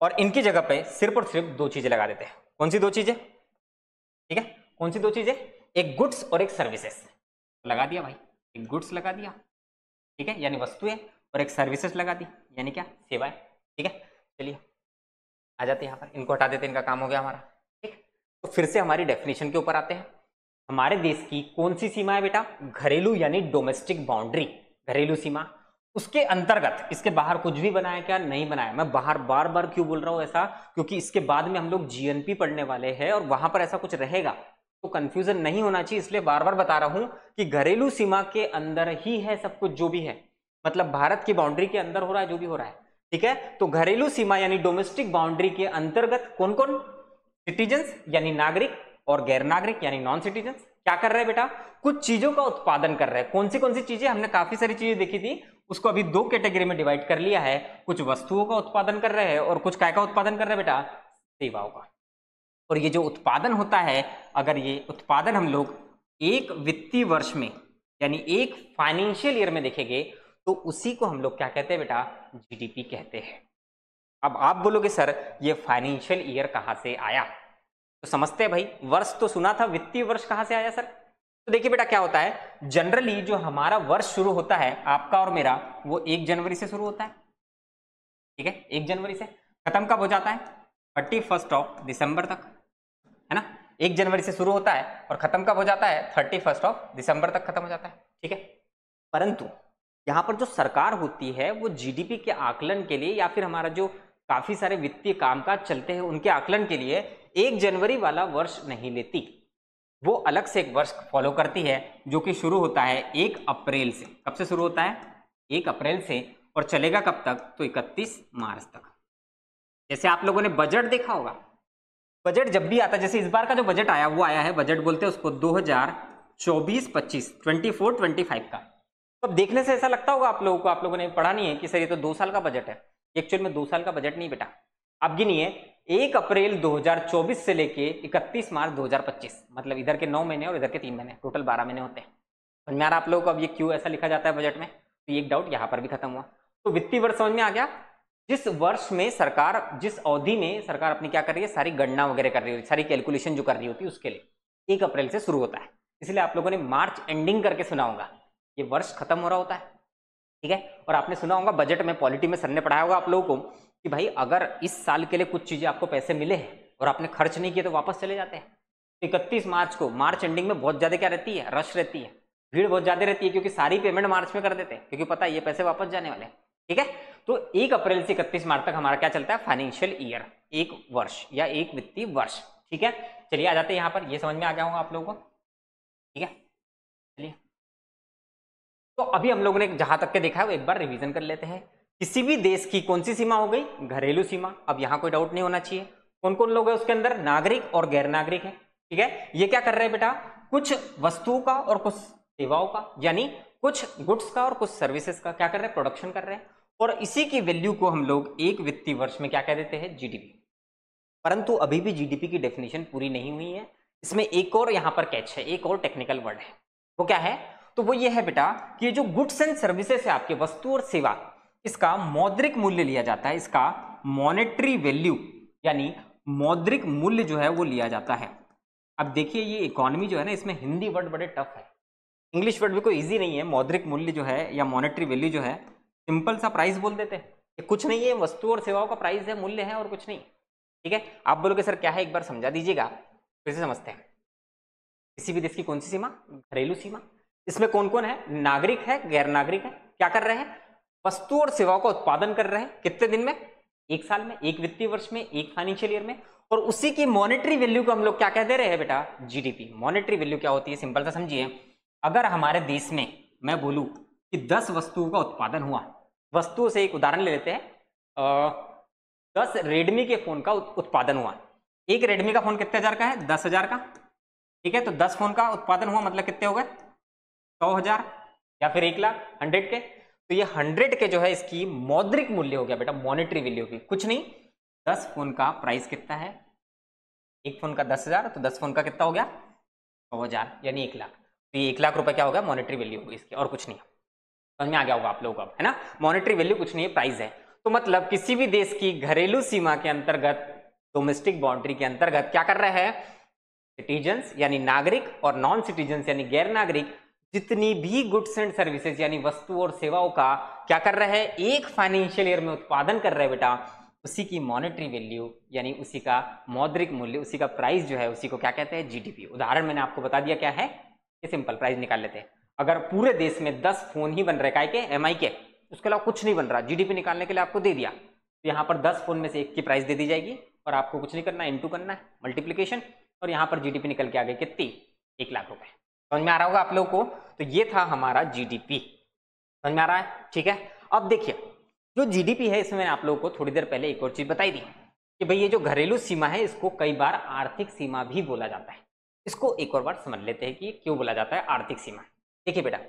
और इनकी जगह पे सिर्फ और सिर्फ दो चीज़ें लगा देते हैं। कौन सी दो चीज़ें? ठीक है, कौन सी दो चीज़ें? एक गुड्स और एक सर्विसेज। लगा दिया भाई, एक गुड्स लगा दिया, ठीक है, यानी वस्तुएं, और एक सर्विसेज लगा दी, यानी क्या? सेवाएं। ठीक है, चलिए आ जाते हैं यहाँ पर, इनको हटा देते हैं, इनका काम हो गया हमारा। ठीक, तो फिर से हमारी डेफिनेशन के ऊपर आते हैं। हमारे देश की कौन सी सीमा है बेटा? घरेलू यानी डोमेस्टिक बाउंड्री, घरेलू सीमा। उसके अंतर्गत, इसके बाहर कुछ भी बनाया क्या? नहीं बनाया। मैं बाहर बार बार क्यों बोल रहा हूं ऐसा? क्योंकि इसके बाद में हम लोग जीएनपी पढ़ने वाले हैं और वहां पर ऐसा कुछ रहेगा, तो कंफ्यूजन नहीं होना चाहिए, इसलिए बार बार बता रहा हूं कि घरेलू सीमा के अंदर ही है सब कुछ जो भी है, मतलब भारत की बाउंड्री के अंदर हो रहा है जो भी हो रहा है। ठीक है, तो घरेलू सीमा यानी डोमेस्टिक बाउंड्री के अंतर्गत कौन कौन? सिटीजन्स यानी नागरिक, और गैर नागरिक यानी नॉन सिटीजन्स क्या कर रहे हैं बेटा? कुछ चीजों का उत्पादन कर रहे हैं। कौन सी चीजें? हमने काफी सारी चीजें देखी थी, उसको अभी दो कैटेगरी में डिवाइड कर लिया है। कुछ वस्तुओं का उत्पादन कर रहे हैं और कुछ काय का उत्पादन कर रहे हैं बेटा? सेवाओं का। और ये जो उत्पादन होता है, अगर ये उत्पादन हम लोग एक वित्तीय वर्ष में यानी एक फाइनेंशियल ईयर में देखेंगे, तो उसी को हम लोग क्या कहते हैं बेटा? जीडीपी कहते हैं। अब आप बोलोगे सर ये फाइनेंशियल ईयर कहां से आया? तो समझते हैं भाई, वर्ष तो सुना था, वित्तीय वर्ष कहां से आया सर? तो देखिए बेटा क्या होता है, जनरली जो हमारा वर्ष शुरू होता है आपका और मेरा, वो 1 जनवरी से शुरू होता है। ठीक है, 1 जनवरी से खत्म कब हो जाता है? 31 ऑफ दिसंबर तक, है ना? 1 जनवरी से शुरू होता है और खत्म कब हो जाता है? 31 ऑफ दिसंबर तक खत्म हो जाता है। ठीक है, परंतु यहां पर जो सरकार होती है वो जीडीपी के आकलन के लिए, या फिर हमारा जो काफी सारे वित्तीय कामकाज चलते हैं उनके आकलन के लिए 1 जनवरी वाला वर्ष नहीं लेती, वो अलग से एक वर्ष फॉलो करती है जो कि शुरू होता है 1 अप्रैल से। कब से शुरू होता है? 1 अप्रैल से, और चलेगा कब तक? तो 31 मार्च तक। जैसे आप लोगों ने बजट देखा होगा, बजट जब भी आता है, जैसे इस बार का जो बजट आया वो आया है, बजट बोलते हैं उसको 2024-25, 24-25 का। तो अब देखने से ऐसा लगता होगा आप लोगों को, आप लोगों ने पढ़ा नहीं है कि सर ये तो 2 साल का बजट है। एक्चुअल में 2 साल का बजट नहीं बेटा। अब गिनिए, 1 अप्रैल 2024 से लेके 31 मार्च 2025, मतलब इधर के 9 महीने और इधर के 3 महीने, टोटल 12 महीने होते हैं। समझ में आ रहा आप लोगों को अब ये क्यों ऐसा लिखा जाता है बजट में? तो एक डाउट यहाँ पर भी खत्म हुआ। तो वित्तीय वर्ष समझ में आ गया, जिस वर्ष में सरकार, जिस अवधि में सरकार अपनी क्या कर रही है, सारी गणना वगैरह कर रही है, सारी कैलकुलेशन जो कर रही होती है उसके लिए 1 अप्रैल से शुरू होता है। इसलिए आप लोगों ने मार्च एंडिंग करके सुना होगा, ये वर्ष खत्म हो रहा होता है। ठीक है, और आपने सुना होगा बजट में, पॉलिटी में सर ने पढ़ाया होगा आप लोगों को कि भाई अगर इस साल के लिए कुछ चीजें आपको पैसे मिले हैं और आपने खर्च नहीं किए तो वापस चले जाते हैं। 31 मार्च को, मार्च एंडिंग में बहुत ज्यादा क्या रहती है? रश रहती है, भीड़ बहुत ज्यादा रहती है, क्योंकि सारी पेमेंट मार्च में कर देते हैं, क्योंकि पता है ये पैसे वापस जाने वाले हैं। ठीक है, तो 1 अप्रैल से 31 मार्च तक हमारा क्या चलता है? फाइनेंशियल ईयर, एक वर्ष या एक वित्तीय वर्ष। ठीक है, चलिए आ जाते हैं यहाँ पर, ये समझ में आ गया होगा आप लोगों को। ठीक है, चलिए, तो अभी हम लोगों ने जहां तक के देखा है वो एक बार रिवीजन कर लेते हैं। किसी भी देश की कौन सी सीमा हो गई? घरेलू सीमा। अब यहां कोई डाउट नहीं होना चाहिए, कौन कौन लोग हैं उसके अंदर? नागरिक और गैर नागरिक है। ठीक है, ये क्या कर रहे हैं बेटा? कुछ वस्तुओं का और कुछ सेवाओं का, यानी कुछ गुड्स का और कुछ सर्विसेज का क्या कर रहे हैं? प्रोडक्शन कर रहे हैं, और इसी की वैल्यू को हम लोग एक वित्तीय वर्ष में क्या कह देते हैं? जीडीपी। परंतु अभी भी जीडीपी की डेफिनेशन पूरी नहीं हुई है, इसमें एक और यहां पर कैच है, एक और टेक्निकल वर्ड है। वो क्या है? तो वो ये है बेटा कि ये जो गुड्स एंड सर्विसेज है आपके, वस्तु और सेवा, इसका मौद्रिक मूल्य लिया जाता है, इसका मॉनेटरी वैल्यू यानी मौद्रिक मूल्य जो है वो लिया जाता है। अब देखिए ये इकोनॉमी जो है ना, इसमें हिंदी वर्ड बड़े टफ है, इंग्लिश वर्ड भी कोई इजी नहीं है। मौद्रिक मूल्य जो है या मॉनेटरी वैल्यू जो है, सिंपल सा प्राइस बोल देते हैं, ये कुछ नहीं है, वस्तु और सेवाओं का प्राइस है, मूल्य है, और कुछ नहीं। ठीक है, आप बोलोगे सर क्या है, एक बार समझा दीजिएगा, फिर से समझते हैं। किसी भी देश की कौन सी सीमा? घरेलू सीमा। इसमें कौन कौन है? नागरिक है, गैर नागरिक है। क्या कर रहे हैं? वस्तु और सेवाओं का उत्पादन कर रहे हैं। कितने दिन में? 1 साल में, एक वित्तीय वर्ष में, एक फाइनेंशियल ईयर में। और उसी की मॉनेटरी वैल्यू को हम लोग क्या कह दे रहे हैं बेटा? जीडीपी। मॉनेटरी वैल्यू क्या होती है? सिंपल सा समझिए, अगर हमारे देश में मैं बोलूं कि 10 वस्तुओं का उत्पादन हुआ, वस्तुओं से एक उदाहरण ले लेते हैं, 10 रेडमी के फोन का उत्पादन हुआ। एक रेडमी का फोन कितने हजार का है? 10,000 का। ठीक है, तो 10 फोन का उत्पादन हुआ, मतलब कितने हो गए? 100,000 या फिर 1 लाख, 100 के। तो ये 100 के जो है इसकी मौद्रिक मूल्य हो गया बेटा, मॉनेटरी वैल्यू की। कुछ नहीं, 10 फोन का प्राइस कितना है? एक फोन का 10,000, तो 10 फोन का कितना हो गया? 100,000 यानी 1 लाख। तो ये 1 लाख रुपए क्या होगा, मॉनेटरी वैल्यू होगी इसकी, और कुछ नहीं है। समझ में आ गया होगा आप लोगों को अब, है ना। मॉनेटरी वैल्यू कुछ नहीं है, प्राइस है। तो मतलब किसी भी देश की घरेलू सीमा के अंतर्गत, डोमेस्टिक बाउंड्री के अंतर्गत क्या कर रहा है, सिटीजन्स यानी नागरिक और नॉन सिटीजन्स यानी गैर नागरिक जितनी भी गुड्स एंड सर्विसेज यानी वस्तु और सेवाओं का क्या कर रहा है, एक फाइनेंशियल ईयर में उत्पादन कर रहे हैं बेटा, उसी की मॉनेटरी वैल्यू यानी उसी का मौद्रिक मूल्य, उसी का प्राइस जो है, उसी को क्या कहते हैं, जीडीपी। उदाहरण मैंने आपको बता दिया क्या है, ये सिंपल प्राइस निकाल लेते हैं। अगर पूरे देश में 10 फोन ही बन रहे काय के, एमआई के, उसके अलावा कुछ नहीं बन रहा, जीडीपी निकालने के लिए आपको दे दिया, तो यहाँ पर 10 फोन में से एक की प्राइस दे दी जाएगी और आपको कुछ नहीं करना, इनटू करना है, मल्टीप्लीकेशन, और यहाँ पर जीडीपी निकल के आ गई कितनी, 1 लाख रुपए। समझ में आ रहा होगा आप लोगों को। तो ये था हमारा जीडीपी, समझ में आ रहा है, ठीक है। अब देखिए जो जीडीपी है, इसमें मैंने आप लोगों को थोड़ी देर पहले एक और चीज बताई थी कि भाई ये जो घरेलू सीमा है इसको कई बार आर्थिक सीमा भी बोला जाता है। इसको एक और बार समझ लेते हैं कि क्यों बोला जाता है आर्थिक सीमा। देखिए बेटा,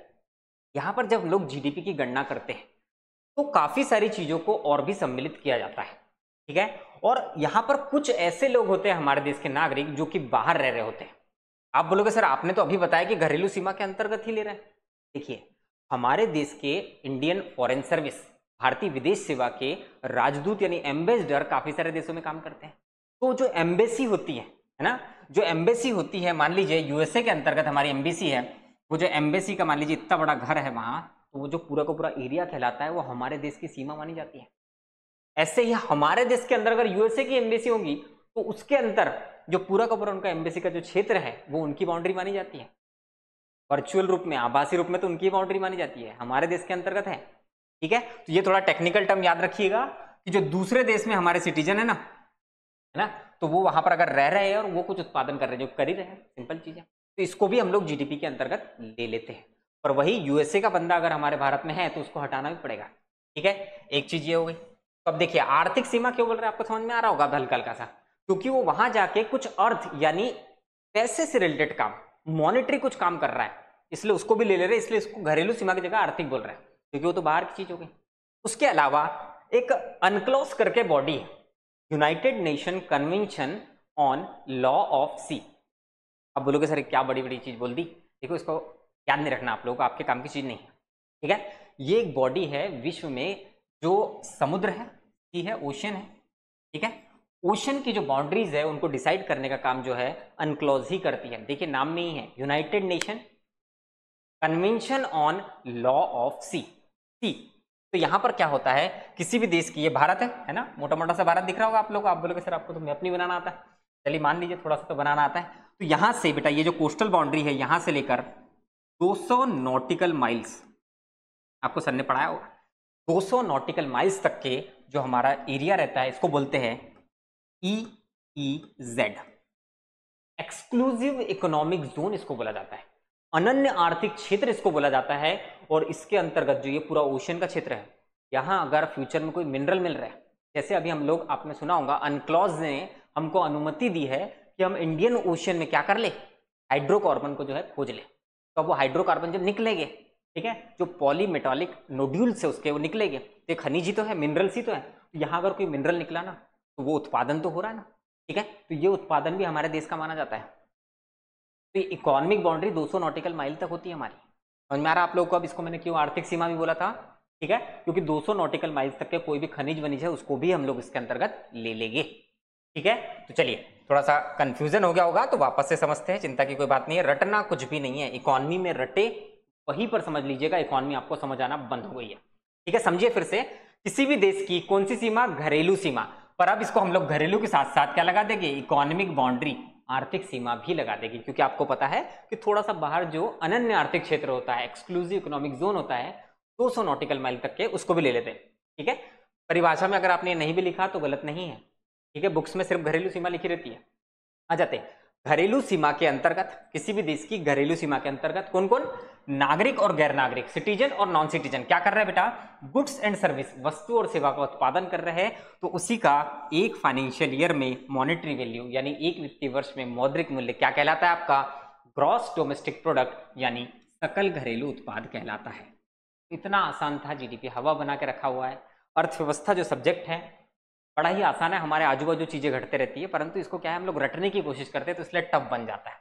यहाँ पर जब लोग जीडीपी की गणना करते हैं तो काफी सारी चीजों को और भी सम्मिलित किया जाता है, ठीक है। और यहाँ पर कुछ ऐसे लोग होते हैं हमारे देश के नागरिक जो कि बाहर रह रहे होते हैं। आप बोलोगे सर आपने तो अभी बताया कि घरेलू सीमा के अंतर्गत ही ले रहे हैं। देखिए हमारे देश के इंडियन फॉरेन सर्विस, भारतीय विदेश सेवा के राजदूत यानी एम्बेसडर काफी सारे देशों में काम करते हैं। तो जो एम्बेसी होती है ना, जो एम्बेसी होती है, मान लीजिए यूएसए के अंतर्गत हमारी एम्बेसी है, वो जो एम्बेसी का मान लीजिए इतना बड़ा घर है वहां, तो वो जो पूरा का पूरा एरिया कहलाता है वो हमारे देश की सीमा मानी जाती है। ऐसे ही हमारे देश के अंदर अगर यूएसए की एम्बेसी होगी तो उसके अंदर जो पूरा का पूरा उनका एम्बेसी का जो क्षेत्र है वो उनकी बाउंड्री मानी जाती है। वर्चुअल रूप में, आभासी रूप में तो उनकी बाउंड्री मानी जाती है, हमारे देश के अंतर्गत है, ठीक है। तो ये थोड़ा टेक्निकल टर्म याद रखिएगा कि जो दूसरे देश में हमारे सिटीजन है ना, तो वो वहां पर अगर रह रहे हैं और वो कुछ उत्पादन कर रहे हैं, जो कर ही रहे हैं, सिंपल चीज है, तो इसको भी हम लोग जीडीपी के अंतर्गत ले लेते हैं। और वही यूएसए का बंदा अगर हमारे भारत में है तो उसको हटाना भी पड़ेगा, ठीक है। एक चीज ये हो गई। तो अब देखिए आर्थिक सीमा क्यों बोल रहे हैं, आपको समझ में आ रहा होगा हल्का हल्का सा, क्योंकि वो वहां जाके कुछ अर्थ यानी पैसे से रिलेटेड काम, मॉनिटरी कुछ काम कर रहा है, इसलिए उसको भी ले ले रहे, इसलिए इसको घरेलू सीमा की जगह आर्थिक बोल रहे हैं, क्योंकि वो तो बाहर की चीज हो गई। उसके अलावा एक अनक्लोज करके बॉडी है, United Nation Convention on Law of Sea. अब बोलोगे सर क्या बड़ी बड़ी चीज बोल दी, देखो इसको याद नहीं रखना आप लोगों को, आपके काम की चीज नहीं है, ठीक है। ये एक बॉडी है विश्व में, जो समुद्र है, सी है, ओशन है, ठीक है। ओशन की जो बाउंड्रीज है उनको डिसाइड करने का काम जो है अनक्लोज ही करती है। देखिए नाम में ही है, United Nation Convention on Law of Sea, sea. तो यहां पर क्या होता है, किसी भी देश की, ये भारत है ना, मोटा मोटा सा भारत दिख रहा होगा आप लोग। आप बोलोगे सर आपको तो मैप नहीं बनाना आता है, चलिए मान लीजिए थोड़ा सा तो बनाना आता है। तो यहां से बेटा ये जो कोस्टल बाउंड्री है, यहां से लेकर 200 नॉटिकल माइल्स, आपको सर ने पढ़ाया होगा, 200 नॉटिकल माइल्स तक के जो हमारा एरिया रहता है इसको बोलते हैं EEZ, एक्सक्लूसिव इकोनॉमिक जोन इसको बोला जाता है, अनन्य आर्थिक क्षेत्र इसको बोला जाता है। और इसके अंतर्गत जो ये पूरा ओशन का क्षेत्र है, यहां अगर फ्यूचर में कोई मिनरल मिल रहा है, जैसे अभी हम लोग, आपने सुना होगा अनक्लॉज ने हमको अनुमति दी है कि हम इंडियन ओशन में क्या कर ले, हाइड्रोकार्बन को जो है खोज ले। तो अब वो हाइड्रोकार्बन जब निकलेंगे, ठीक है, जो पॉलीमेटालिक नोड्यूल्स है उसके वो निकलेंगे, तो खनिज ही तो है, मिनरल्स ही तो है। तो यहाँ अगर कोई मिनरल निकला ना तो वो उत्पादन तो हो रहा है ना, ठीक है। तो ये उत्पादन भी हमारे देश का माना जाता है। तो ये इकोनॉमिक बाउंड्री 200 नॉटिकल माइल तक होती है हमारी। समझ में आ रहा है आप लोगों को अब इसको मैंने क्यों आर्थिक सीमा भी बोला था, ठीक है, क्योंकि 200 नॉटिकल माइल्स तक के कोई भी खनिज वनिज है उसको भी हम लोग इसके अंतर्गत ले लेंगे, ठीक है। तो चलिए थोड़ा सा कंफ्यूजन हो गया होगा तो वापस से समझते हैं, चिंता की कोई बात नहीं है, रटना कुछ भी नहीं है। इकोनॉमी में रटे वहीं पर समझ लीजिएगा, इकोनॉमी आपको समझ आना बंद हो गई है, ठीक है। समझिए फिर से, किसी भी देश की कौन सी सीमा, घरेलू सीमा, पर अब इसको हम लोग घरेलू के साथ साथ क्या लगा देंगे, इकोनॉमिक बाउंड्री, आर्थिक सीमा भी लगा देगी, क्योंकि आपको पता है कि थोड़ा सा बाहर जो अनन्य आर्थिक क्षेत्र होता है, एक्सक्लूसिव इकोनॉमिक जोन होता है, 200 नॉटिकल माइल तक के, उसको भी ले लेते हैं, ठीक है। परिभाषा में अगर आपने नहीं भी लिखा तो गलत नहीं है, ठीक है, बुक्स में सिर्फ घरेलू सीमा लिखी रहती है। आ जाते हैं घरेलू सीमा के अंतर्गत, किसी भी देश की घरेलू सीमा के अंतर्गत कौन कौन, नागरिक और गैर नागरिक, सिटीजन और नॉन सिटीजन क्या कर रहे हैं बेटा, गुड्स एंड सर्विस, वस्तु और सेवा का उत्पादन कर रहे हैं। तो उसी का एक फाइनेंशियल ईयर में मॉनेटरी वैल्यू यानी एक वित्तीय वर्ष में मौद्रिक मूल्य क्या कहलाता है आपका, ग्रॉस डोमेस्टिक प्रोडक्ट यानी सकल घरेलू उत्पाद कहलाता है। इतना आसान था, जीडीपी हवा बना के रखा हुआ है। अर्थव्यवस्था जो सब्जेक्ट है बड़ा ही आसान है, हमारे आजू बाजू चीजें घटते रहती है, परंतु इसको क्या है हम लोग रटने की कोशिश करते हैं तो इसलिए टफ बन जाता है।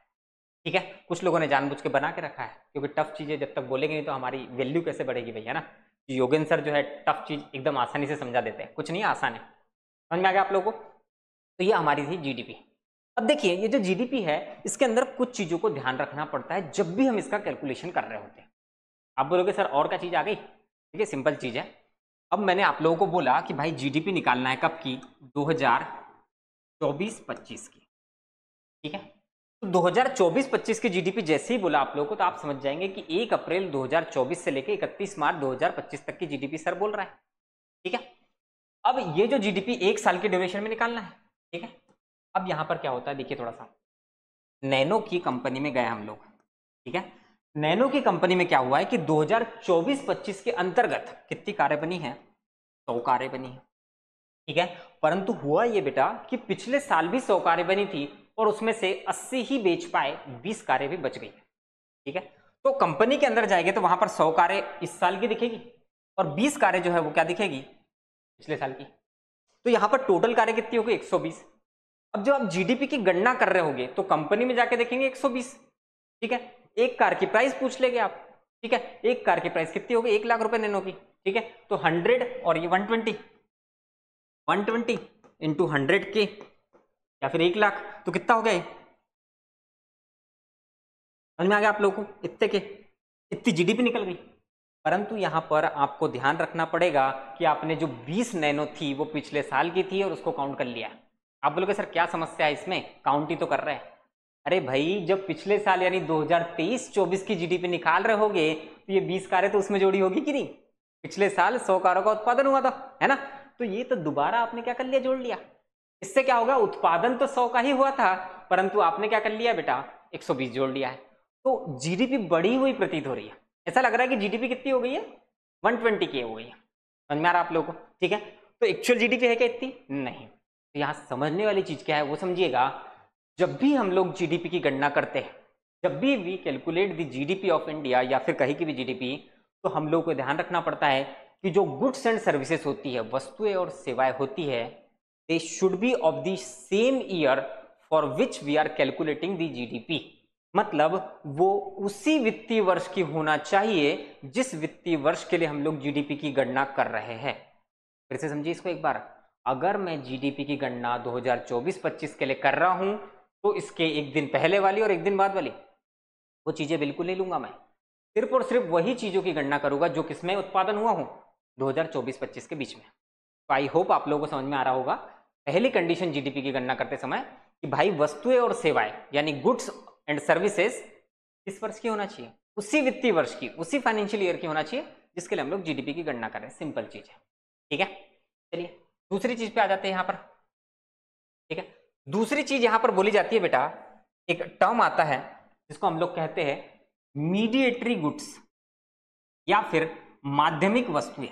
ठीक है, कुछ लोगों ने जानबूझ के बना के रखा है, क्योंकि टफ चीजें जब तक बोलेंगे नहीं तो हमारी वैल्यू कैसे बढ़ेगी भैया ना। योगेंद्र सर जो है टफ चीज एकदम आसानी से समझा देते हैं, कुछ नहीं आसान है। समझ में आ गया आप लोगों को? तो ये हमारी थी जीडीपी। अब देखिए ये जो जीडीपी है इसके अंदर कुछ चीजों को ध्यान रखना पड़ता है जब भी हम इसका कैलकुलेशन कर रहे होते हैं। आप बोलोगे सर और क्या चीज आ गई? ठीक है, सिंपल चीज है। अब मैंने आप लोगों को बोला कि भाई जीडीपी निकालना है कब की? 2024-25 की। ठीक है, तो 2024-25 की जीडीपी जैसे ही बोला आप लोगों को तो आप समझ जाएंगे कि 1 अप्रैल 2024 से लेकर 31 मार्च 2025 तक की जीडीपी सर बोल रहा है। ठीक है, अब ये जो जीडीपी 1 साल के ड्यूरेशन में निकालना है। ठीक है, अब यहां पर क्या होता है देखिए, थोड़ा सा नैनो की कंपनी में गए हम लोग। ठीक है, नैनो की कंपनी में क्या हुआ है कि 2024-25 के अंतर्गत कितनी कारें बनी है? 100 कारें बनी है। ठीक है, परंतु हुआ ये बेटा कि पिछले साल भी 100 कारें बनी थी और उसमें से 80 ही बेच पाए, 20 कारें भी बच गई। ठीक है, तो कंपनी के अंदर जाएंगे तो वहां पर 100 कारें इस साल की दिखेगी और 20 कारें जो है वो क्या दिखेगी? पिछले साल की। तो यहां पर टोटल कारें कितनी होगी? 120। अब जब आप जीडीपी की गणना कर रहे होगे तो कंपनी में जाके देखेंगे 120। ठीक है, एक कार की प्राइस पूछ लेंगे आप। ठीक है, एक कार की प्राइस कितनी होगी? 1 लाख रुपए नैनो की। ठीक है, तो 100 और ये 120 इंटू 100 के या फिर 1 लाख, तो कितना हो गया? समझ में आ गया आप लोगों को? इतने के इतनी जीडीपी निकल गई। परंतु यहां पर आपको ध्यान रखना पड़ेगा कि आपने जो 20 नैनो थी वो पिछले साल की थी और उसको काउंट कर लिया। आप बोलोगे सर क्या समस्या है इसमें, काउंट ही तो कर रहे हैं। अरे भाई जब पिछले साल यानी 2023-24 की जीडीपी निकाल रहे होगे तो ये 20 कारें तो उसमें जोड़ी होगी कि नहीं? पिछले साल 100 कारों का उत्पादन हुआ था, है ना? तो ये तो दोबारा आपने क्या कर लिया? जोड़ लिया। इससे क्या होगा? उत्पादन तो 100 का ही हुआ था परंतु आपने क्या कर लिया बेटा? 120 जोड़ लिया है। तो जीडीपी बढ़ी हुई प्रतीत हो रही है। ऐसा लग रहा है कि जीडीपी कितनी हो गई है? 120 की हो गई है। समझ में आ रहा है आप लोगों को? ठीक है, तो एक्चुअल जीडीपी है क्या इतनी? नहीं। तो यहां समझने वाली चीज क्या है वो समझिएगा। जब भी हम लोग जीडीपी की गणना करते हैं, जब भी we calculate the GDP of India या फिर कहीं की भी जीडीपी, तो हम लोग को ध्यान रखना पड़ता है कि जो गुड्स एंड सर्विसेज होती है, वस्तुएं और सेवाएं होती है, they should be of the same year for which we are calculating the GDP. मतलब वो उसी वित्तीय वर्ष की होना चाहिए जिस वित्तीय वर्ष के लिए हम लोग जीडीपी की गणना कर रहे हैं। फिर से समझिए इसको एक बार। अगर मैं जीडीपी की गणना 2024-25 के लिए कर रहा हूं तो इसके एक दिन पहले वाली और एक दिन बाद वाली वो चीजें बिल्कुल नहीं लूंगा। मैं सिर्फ और सिर्फ वही चीजों की गणना करूंगा जो किसमें उत्पादन हुआ हो 2024-25 के बीच में। तो आई होप आप लोगों को समझ में आ रहा होगा पहली कंडीशन जीडीपी की गणना करते समय कि भाई वस्तुएं और सेवाएं यानी गुड्स एंड सर्विसेज किस वर्ष की होना चाहिए? उसी वित्तीय वर्ष की, उसी फाइनेंशियल ईयर की होना चाहिए जिसके लिए हम लोग जीडीपी की गणना कर रहे हैं। सिंपल चीज है। ठीक है, चलिए दूसरी चीज पे आ जाते हैं यहां पर। ठीक है, दूसरी चीज यहां पर बोली जाती है बेटा, एक टर्म आता है जिसको हम लोग कहते हैं मीडिएटरी गुड्स या फिर माध्यमिक वस्तुएं।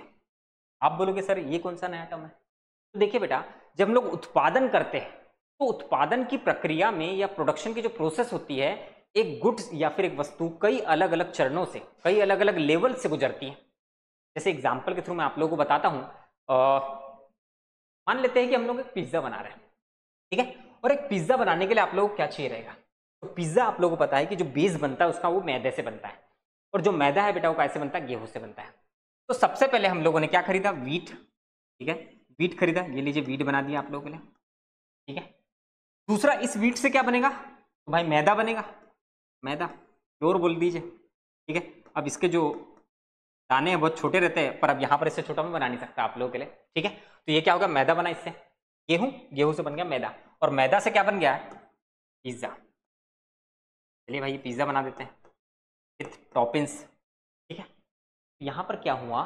आप बोलोगे सर ये कौन सा नया टर्म है? तो देखिए बेटा, जब हम लोग उत्पादन करते हैं तो उत्पादन की प्रक्रिया में या प्रोडक्शन की जो प्रोसेस होती है, एक गुड्स या फिर एक वस्तु कई अलग अलग चरणों से, कई अलग अलग लेवल से गुजरती है। जैसे एग्जांपल के थ्रू मैं आप लोगों को बताता हूं। मान लेते हैं कि हम लोग एक पिज्जा बना रहे हैं। ठीक है, और एक पिज्जा बनाने के लिए आप लोगों को क्या चाहिए रहेगा? तो पिज्जा आप लोगों को पता है कि जो बेस बनता है उसका वो मैदे से बनता है, और जो मैदा है बेटा वो कैसे बनता है? गेहूं से बनता है। तो सबसे पहले हम लोगों ने क्या खरीदा? वीट। ठीक है, वीट खरीदा, ये लीजिए वीट बना दिया आप लोगों के लिए। ठीक है, दूसरा इस वीट से क्या बनेगा? तो भाई मैदा बनेगा, मैदा प्योर बोल दीजिए। ठीक है, अब इसके जो दाने हैं बहुत छोटे रहते हैं, पर अब यहाँ पर इससे छोटा मैं बना नहीं सकता आप लोगों के लिए। ठीक है, तो ये क्या होगा? मैदा बना इससे, गेहूं, गेहूं से बन गया मैदा, और मैदा से क्या बन गया? पिज्जा। चलिए भाई पिज्जा बना देते हैं विथ टॉपिंग्स। ठीक है, यहाँ पर क्या हुआ?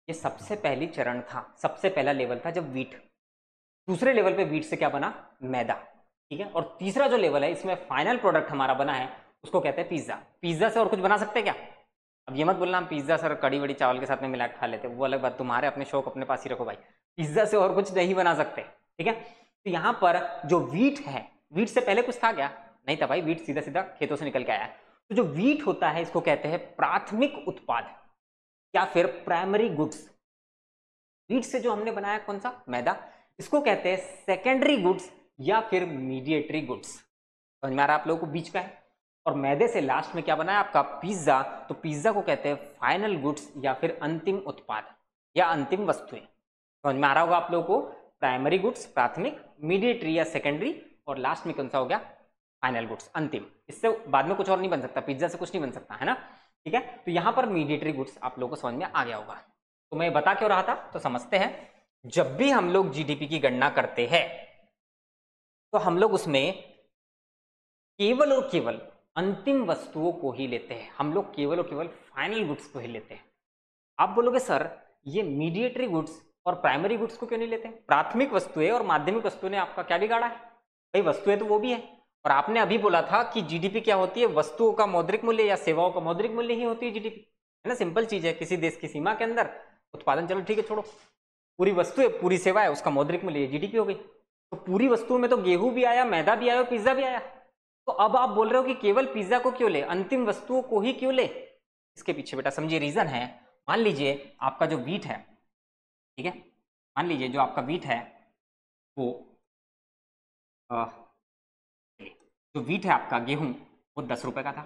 ये सबसे पहली चरण था, सबसे पहला लेवल था जब वीट। दूसरे लेवल पे वीट से क्या बना? मैदा। ठीक है, और तीसरा जो लेवल है इसमें फाइनल प्रोडक्ट हमारा बना है उसको कहते हैं पिज्जा। पिज्जा से और कुछ बना सकते हैं क्या? अब ये मत बोलना हम पिज्जा सर कड़ी वड़ी चावल के साथ में मिला के खा लेते, वो अलग बात, तुम्हारे अपने शौक अपने पास ही रखो भाई। पिज्जा से और कुछ नहीं बना सकते। ठीक है, तो यहाँ पर जो वीट है, वीट से पहले कुछ था क्या? नहीं था भाई, वीट सीधा सीधा खेतों से निकल के आया है। तो जो वीट होता है इसको कहते हैं प्राथमिक उत्पाद या फिर प्राइमरी गुड्स। वीट से जो हमने बनाया कौन सा? मैदा, इसको कहते हैं सेकेंडरी गुड्स या फिर मीडिएटरी गुड्स। समझ में आ रहा है आप लोगों को बीच का है? और मैदे से लास्ट में क्या बना है आपका पिज्जा, तो पिज्जा को कहते हैं फाइनल गुड्स या फिर अंतिम उत्पाद या अंतिम वस्तुएं। समझ में आ रहा होगा आप लोगों को, प्राइमरी गुड्स प्राथमिक, मीडिएटरी या सेकेंडरी, और लास्ट में कौन सा हो गया फाइनल गुड्स अंतिम। इससे बाद में कुछ और नहीं बन सकता, पिज्जा से कुछ नहीं बन सकता है ना, ठीक है। तो यहाँ पर मीडिएटरी गुड्स आप लोगों को समझ में आ गया होगा। तो मैं बता क्यों रहा था, तो समझते हैं। जब भी हम लोग जीडीपी की गणना करते हैं तो हम लोग उसमें केवल और केवल अंतिम वस्तुओं को ही लेते हैं, हम लोग केवल और केवल फाइनल गुड्स को ही लेते हैं। आप बोलोगे सर ये मीडिएटरी गुड्स और प्राइमरी गुड्स को क्यों नहीं लेते? प्राथमिक वस्तुएं और माध्यमिक वस्तुएं ने आपका क्या बिगाड़ा है भाई? वस्तुएं तो वो भी है, और आपने अभी बोला था कि जीडीपी क्या होती है, वस्तुओं का मौद्रिक मूल्य या सेवाओं का मौद्रिक मूल्य ही होती है जीडीपी, है ना। सिंपल चीज है, किसी देश की सीमा के अंदर उत्पादन, चलो ठीक है छोड़ो, पूरी वस्तु है पूरी सेवा है, उसका मौद्रिक मूल्य जीडीपी हो गई। तो पूरी वस्तुओं में तो गेहूं भी आया, मैदा भी आया, पिज्जा भी आया। तो अब आप बोल रहे हो कि केवल पिज्जा को क्यों ले, अंतिम वस्तुओं को ही क्यों ले? इसके पीछे बेटा समझिए रीजन है। मान लीजिए आपका जो वीट है, ठीक है, मान लीजिए जो आपका वीट है वो जो वीट है आपका गेहूं वो 10 रुपए का था,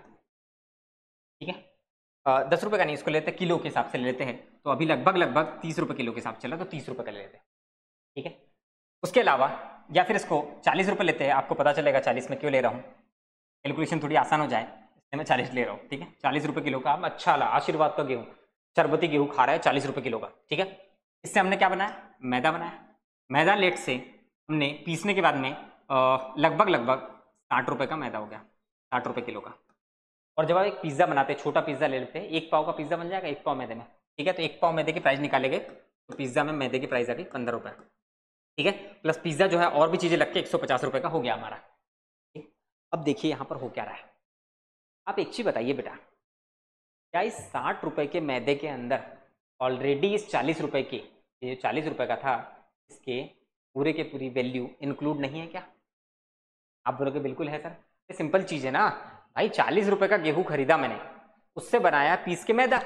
ठीक है। 10 रुपए का नहीं, इसको लेते हैं किलो के हिसाब से ले लेते हैं, तो अभी लगभग 30 रुपए किलो के हिसाब से चला, तो 30 रुपए का ले लेते हैं, ठीक है। उसके अलावा या फिर इसको 40 रुपए लेते हैं, आपको पता चलेगा 40 में क्यों ले रहा हूँ, कैलकुलेशन थोड़ी आसान हो जाए इसलिए मैं 40 ले रहा हूँ, ठीक है। 40 रुपए किलो का अच्छा वाला आशीर्वाद का गेहूँ, चरबती गेहूँ खा रहा है 40 रुपए किलो का, ठीक है। इससे हमने क्या बनाया, मैदा बनाया। मैदा लेट से हमने पीसने के बाद में लगभग 60 रुपए का मैदा हो गया, 60 रुपए किलो का। और जब आप एक पिज्जा बनाते हैं, छोटा पिज्जा ले लेते हैं, 1 पाव का पिज्जा बन जाएगा 1 पाव मैदे में, ठीक है। तो 1 पाव मैदे की प्राइस निकालेंगे तो पिज्जा में मैदे की प्राइस आ गई 15 रुपए, ठीक है। प्लस पिज्जा जो है और भी चीजें लग के 150 रुपए का हो गया हमारा, ठीक। अब देखिए यहाँ पर हो क्या रहा है, आप एक चीज बताइए बेटा, क्या इस 60 रुपए के मैदे के अंदर ऑलरेडी इस 40 रुपए की, ये 40 रुपए का था, इसके पूरे के पूरी वैल्यू इंक्लूड नहीं है क्या? आप बोलोगे बिल्कुल है सर, ये सिंपल चीज है ना भाई। 40 रुपए का गेहूं खरीदा मैंने, उससे बनाया पीस के मैदा,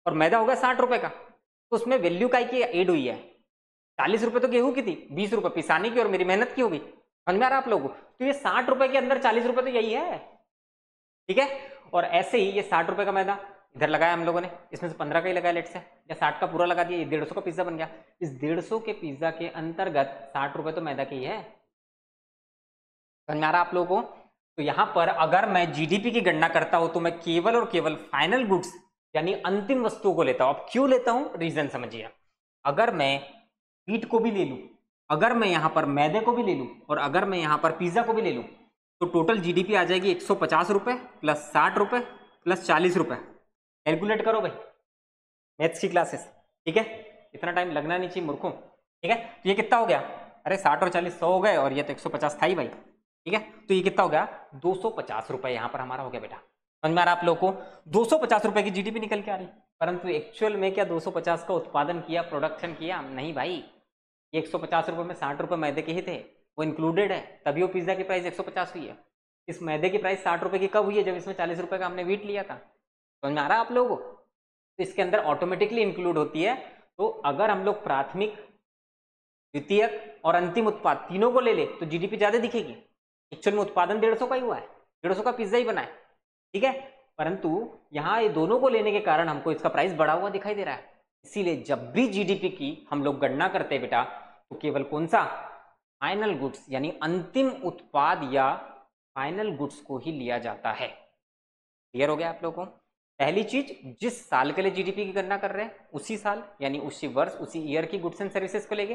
और मैदा हो गया 60 रुपए का, तो उसमें वैल्यू काय की एड हुई है? 40 रुपए तो गेहूं की थी, 20 रुपए पिसाने की और मेरी मेहनत की होगी, समझ में आ रहा आप लोगों को? तो ये 60 रुपए के अंदर 40 रुपए तो यही है, ठीक है। और ऐसे ही ये 60 रुपए का मैदा इधर लगाया हम लोगों ने, इसमें से 15 का ही लगाया लेट से, या 60 का पूरा लगा दिया, ये 150 का पिज्जा बन गया। इस 150 के पिज्जा के अंतर्गत 60 रुपए तो मैदा के ही है, समझ में आ रहा आप लोगों को? तो यहां पर अगर मैं जीडीपी की गणना करता हूं तो मैं केवल और केवल फाइनल गुड्स यानी अंतिम वस्तुओं को लेता हूं। अब क्यों लेता हूं, रीजन समझिए। अगर मैं वीट को भी ले लूं, अगर मैं यहां पर मैदे को भी ले लूं, और अगर मैं यहां पर पिज्जा को भी ले लूं, तो टोटल जीडीपी आ जाएगी 150 रुपए प्लस 60 रुपए प्लस 40 रुपए। कैलकुलेट करो भाई, मैथ्स की क्लासेस, ठीक है। इतना टाइम लगना नहीं चाहिए मूर्खों, ठीक है। तो ये कितना हो गया, अरे 60 और 40 100 हो गए, और ये तो 150 था ही भाई, ठीक है। तो ये कितना हो गया, 250 रुपए यहाँ पर हमारा हो गया बेटा। समझ में आ रहा आप लोगों को? 250 रुपए की जीडीपी निकल के आ रही, परंतु एक्चुअल में क्या 250 का उत्पादन किया, प्रोडक्शन किया? नहीं भाई, 150 रुपए में 60 रुपए मैदे के ही थे, वो इंक्लूडेड है, तभी वो पिज्जा की प्राइस 150 हुई है। इस मैदे की प्राइस 60 रुपए की कब हुई है, जब इसमें 40 रुपए का हमने वीट लिया था। समझ में आ रहा है आप लोगों को? तो इसके अंदर ऑटोमेटिकली इंक्लूड होती है। तो अगर हम लोग प्राथमिक, द्वितीयक और अंतिम उत्पाद तीनों को ले ले तो जीडीपी ज्यादा दिखेगी। एक्चुअल में उत्पादन 150 का ही हुआ है, 150 का पिज्जा ही बना है, ठीक है। परंतु यहाँ ये दोनों को लेने के कारण हमको इसका प्राइस बढ़ा हुआ दिखाई दे रहा है। इसीलिए जब भी जीडीपी की हम लोग गणना करते हैं बेटा, तो केवल कौन सा, फाइनल गुड्स यानी अंतिम उत्पाद या फाइनल गुड्स को ही लिया जाता है। क्लियर हो गया आप लोगों को? पहली चीज, जिस साल के लिए जीडीपी की गणना कर रहे हैं उसी साल यानी उसी वर्ष उसी ईयर की गुड्स एंड सर्विसेज को लेंगे।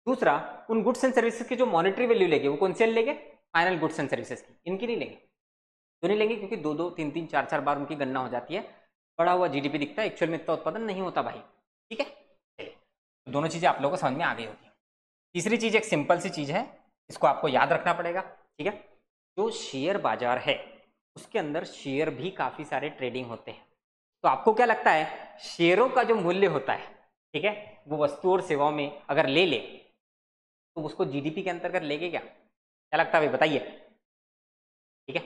दूसरा, उन गुड्स एंड सर्विसेज की जो मॉनेटरी वैल्यू लेंगे वो कौन से लेंगे, फाइनल गुड्स एंड सर्विसेज की, इनकी नहीं लेंगे। तो नहीं लेंगे क्योंकि 2-2, 3-3, 4-4 बार उनकी गणना हो जाती है, बढ़ा हुआ जीडीपी दिखता है, एक्चुअल में इतना उत्पादन नहीं होता भाई, ठीक है। तो दोनों चीजें आप लोगों को समझ में आ गई होगी। तीसरी चीज एक सिंपल सी चीज है, इसको आपको याद रखना पड़ेगा, ठीक है। जो शेयर बाजार है उसके अंदर शेयर भी काफी सारे ट्रेडिंग होते हैं। तो आपको क्या लगता है, शेयरों का जो मूल्य होता है, ठीक है, वो वस्तु और सेवाओं में अगर ले ले तो उसको जीडीपी के अंतर्गत लेके क्या लगता है भाई, बताइए, ठीक है।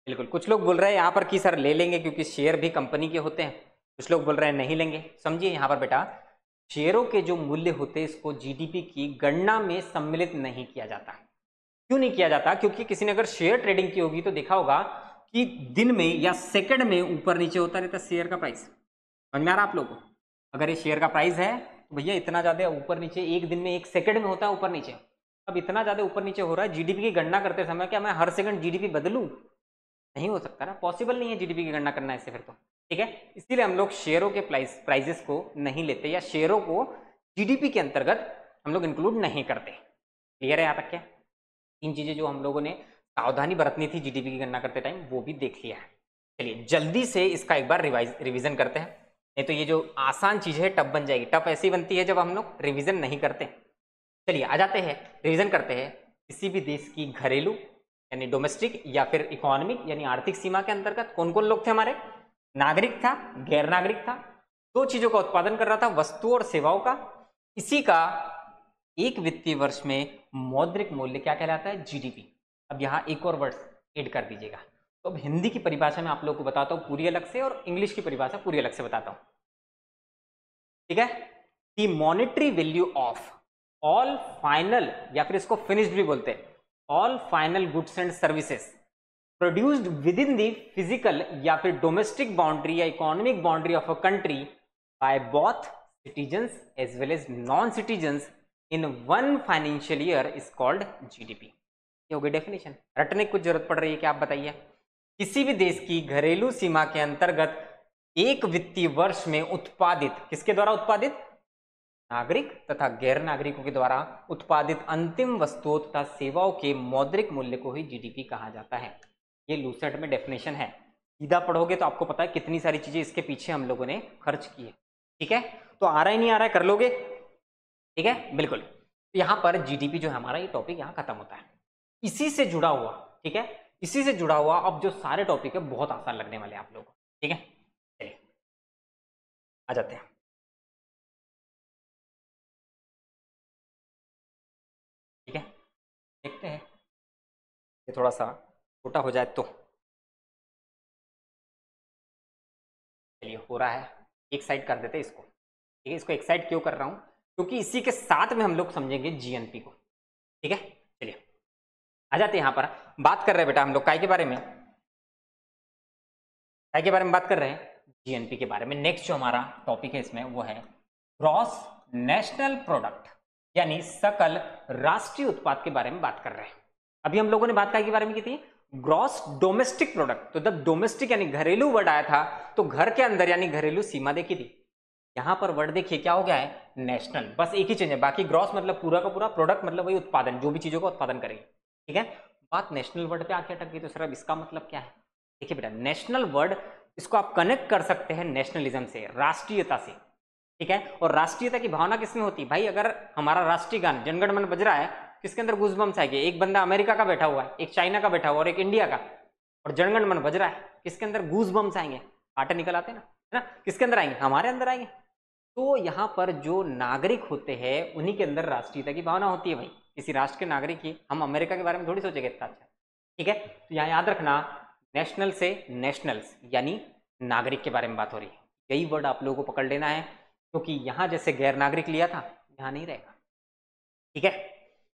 बिल्कुल, कुछ लोग बोल रहे हैं यहाँ पर कि सर ले लेंगे क्योंकि शेयर भी कंपनी के होते हैं, कुछ लोग बोल रहे हैं नहीं लेंगे। समझिए यहाँ पर बेटा, शेयरों के जो मूल्य होते हैं इसको जीडीपी की गणना में सम्मिलित नहीं किया जाता। क्यों नहीं किया जाता? क्योंकि किसी ने अगर शेयर ट्रेडिंग की होगी तो देखा होगा कि दिन में या सेकंड में ऊपर नीचे होता रहता शेयर का प्राइस। समझ में आ रहा आप लोगों को? अगर ये शेयर का प्राइस है तो भैया इतना ज्यादा ऊपर नीचे एक दिन में, एक सेकंड में होता है ऊपर नीचे। अब इतना ज्यादा ऊपर नीचे हो रहा है, जीडीपी की गणना करते समय क्या मैं हर सेकंड जीडीपी बदलूं? नहीं हो सकता ना, पॉसिबल नहीं है जीडीपी की गणना करना इससे फिर तो। ठीक है, इसीलिए हम लोग शेयरों के प्राइजेस को नहीं लेते या शेयरों को जीडीपी के अंतर्गत हम लोग इंक्लूड नहीं करते। क्लियर है यहाँ तक? क्या तीन चीजें जो हम लोगों ने सावधानी बरतनी थी जीडीपी की गणना करते टाइम वो भी देख लिया है। चलिए जल्दी से इसका एक बार रिवीजन करते हैं, नहीं तो ये जो आसान चीज है टफ बन जाएगी। टफ ऐसी बनती है जब हम लोग रिवीजन नहीं करते। चलिए आ जाते हैं, रिवीजन करते हैं। किसी भी देश की घरेलू यानी डोमेस्टिक या फिर इकोनॉमिक यानी आर्थिक सीमा के अंतर्गत कौन कौन लोग थे हमारे? नागरिक था, गैर नागरिक था। दो चीजों का उत्पादन कर रहा था, वस्तु और सेवाओं का। इसी का एक वित्तीय वर्ष में मौद्रिक मूल्य क्या कहलाता है? जीडीपी। अब यहां एक और वर्ड ऐड कर दीजिएगा। तो अब हिंदी की परिभाषा में आप लोगों को बताता हूं पूरी अलग से, और इंग्लिश की परिभाषा पूरी अलग से बताता हूं। ठीक है, the monetary value of all final, या फिर इसको फिनिश्ड भी बोलते हैं, all final goods and services produced within the physical या फिर डोमेस्टिक बाउंड्री या economic boundary of a country by both citizens as well as non citizens in one financial year is called GDP. ये हो गई डेफिनेशन। रटने की कुछ जरूरत पड़ रही है क्या? आप बताइए। किसी भी देश की घरेलू सीमा के अंतर्गत एक वित्तीय वर्ष में उत्पादित, किसके द्वारा उत्पादित? नागरिक तथा गैर नागरिकों के द्वारा उत्पादित अंतिम वस्तुओं तथा सेवाओं के मौद्रिक मूल्य को ही जीडीपी कहा जाता है। ये लूसेंट में डेफिनेशन है, सीधा पढ़ोगे तो आपको पता है कितनी सारी चीजें इसके पीछे हम लोगों ने खर्च की है। ठीक है, तो आ रहा है नहीं आ रहा है, कर लोगे? ठीक है, बिल्कुल। तो यहां पर जीडीपी जो है हमारा, ये टॉपिक यहां खत्म होता है। इसी से जुड़ा हुआ, ठीक है, इसी से जुड़ा हुआ अब जो सारे टॉपिक है बहुत आसान लगने वाले हैं आप लोगों को। ठीक है, चलिए आ जाते हैं। ठीक है, देखते हैं ये थोड़ा सा छोटा हो जाए तो। चलिए हो रहा है, एक साइड कर देते हैं इसको। ठीक है, इसको एक साइड क्यों कर रहा हूं? क्योंकि इसी के साथ में हम लोग समझेंगे जीएनपी को। ठीक है, चलिए आ जाते हैं। यहां पर बात कर रहे हैं बेटा हम लोग काय के बारे में? काय के बारे में बात कर रहे हैं? जीएनपी के बारे में। नेक्स्ट जो हमारा टॉपिक है इसमें वो है ग्रॉस नेशनल प्रोडक्ट, यानी सकल राष्ट्रीय उत्पाद के बारे में बात कर रहे हैं। अभी हम लोगों ने बात काय के बारे में की थी? Gross domestic product. तो जब डोमेस्टिक यानी घरेलू वर्ड आया था तो घर के अंदर यानी घरेलू सीमा देखी थी। यहां पर वर्ड देखिए क्या हो गया है? नेशनल। बस एक ही चीज है, बाकी ग्रॉस मतलब पूरा का पूरा, प्रोडक्ट मतलब वही उत्पादन, जो भी चीजों का उत्पादन करेगी। ठीक है, बात नेशनल वर्ड पे आके अटक गई। तो सर अब इसका मतलब क्या है? देखिए बेटा, नेशनल वर्ड इसको आप कनेक्ट कर सकते हैं नेशनलिज्म से, राष्ट्रीयता से। ठीक है, और राष्ट्रीयता की भावना किसमें होती है भाई? अगर हमारा राष्ट्रीय गान जनगण मन बज रहा है, किसके अंदर गूज़बम्स आएंगे? एक बंदा अमेरिका का बैठा हुआ है, एक चाइना का बैठा हुआ और एक इंडिया का, और जनगण मन बज रहा है, किसके अंदर गूज़बम्स आएंगे? आटे निकल आते हैं ना, है ना? किसके अंदर आएंगे? हमारे अंदर आएंगे। तो यहाँ पर जो नागरिक होते हैं उन्हीं के अंदर राष्ट्रीयता की भावना होती है भाई। किसी राष्ट्र के नागरिक की, हम अमेरिका के बारे में थोड़ी सोचेंगे इतना अच्छा। ठीक है, तो यहाँ याद रखना, नेशनल से नेशनल्स यानी नागरिक के बारे में बात हो रही है। यही वर्ड आप लोगों को पकड़ लेना है, क्योंकि यहाँ जैसे गैर नागरिक लिया था, यहाँ नहीं रहेगा। ठीक है,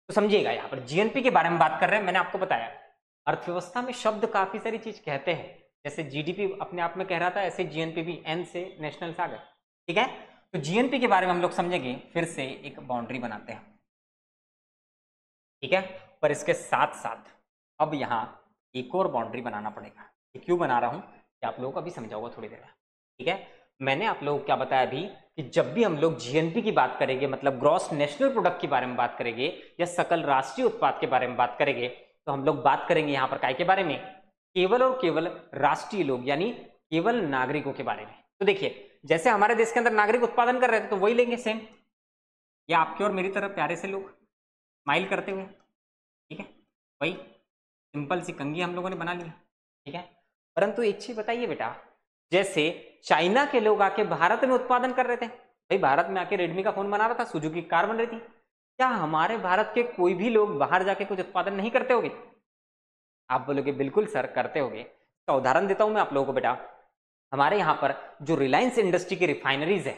तो समझिएगा यहाँ पर जीएनपी के बारे में बात कर रहे हैं। मैंने आपको बताया अर्थव्यवस्था में शब्द काफी सारी चीज कहते हैं, जैसे जीडीपी अपने आप में कह रहा था, ऐसे जीएनपी भी एन से नेशनल से आ गए। ठीक है, तो जीएनपी के बारे में हम लोग समझेंगे। फिर से एक बाउंड्री बनाते हैं। ठीक है, पर इसके साथ साथ अब यहाँ एक और बाउंड्री बनाना पड़ेगा। ये क्यों बना रहा हूं कि आप लोगों को अभी समझाऊंगा थोड़ी देर में। ठीक है, मैंने आप लोगों को क्या बताया अभी कि जब भी हम लोग जीएनपी की बात करेंगे, मतलब ग्रॉस नेशनल प्रोडक्ट के बारे में बात करेंगे या सकल राष्ट्रीय उत्पाद के बारे में बात करेंगे, तो हम लोग बात करेंगे यहाँ पर काय के बारे में? केवल और केवल राष्ट्रीय लोग यानी केवल नागरिकों के बारे में। तो देखिए, जैसे हमारे देश के अंदर नागरिक उत्पादन कर रहे थे तो वही लेंगे सेम, या आपके और मेरी तरफ प्यारे से लोग स्माइल करते हुए। ठीक है, वही सिंपल सी कंघी हम लोगों ने बना ली। ठीक है, परंतु एक चीज बताइए बेटा, जैसे चाइना के लोग आके भारत में उत्पादन कर रहे थे, भाई भारत में आके रेडमी का फोन बना रहा था, सुजुकी की कार बन रही थी, क्या हमारे भारत के कोई भी लोग बाहर जाके कुछ उत्पादन नहीं करते होंगे? आप बोलोगे बिल्कुल सर करते होंगे। इसका उदाहरण देता हूं मैं आप लोगों को बेटा। हमारे यहाँ पर जो रिलायंस इंडस्ट्री की रिफाइनरीज है,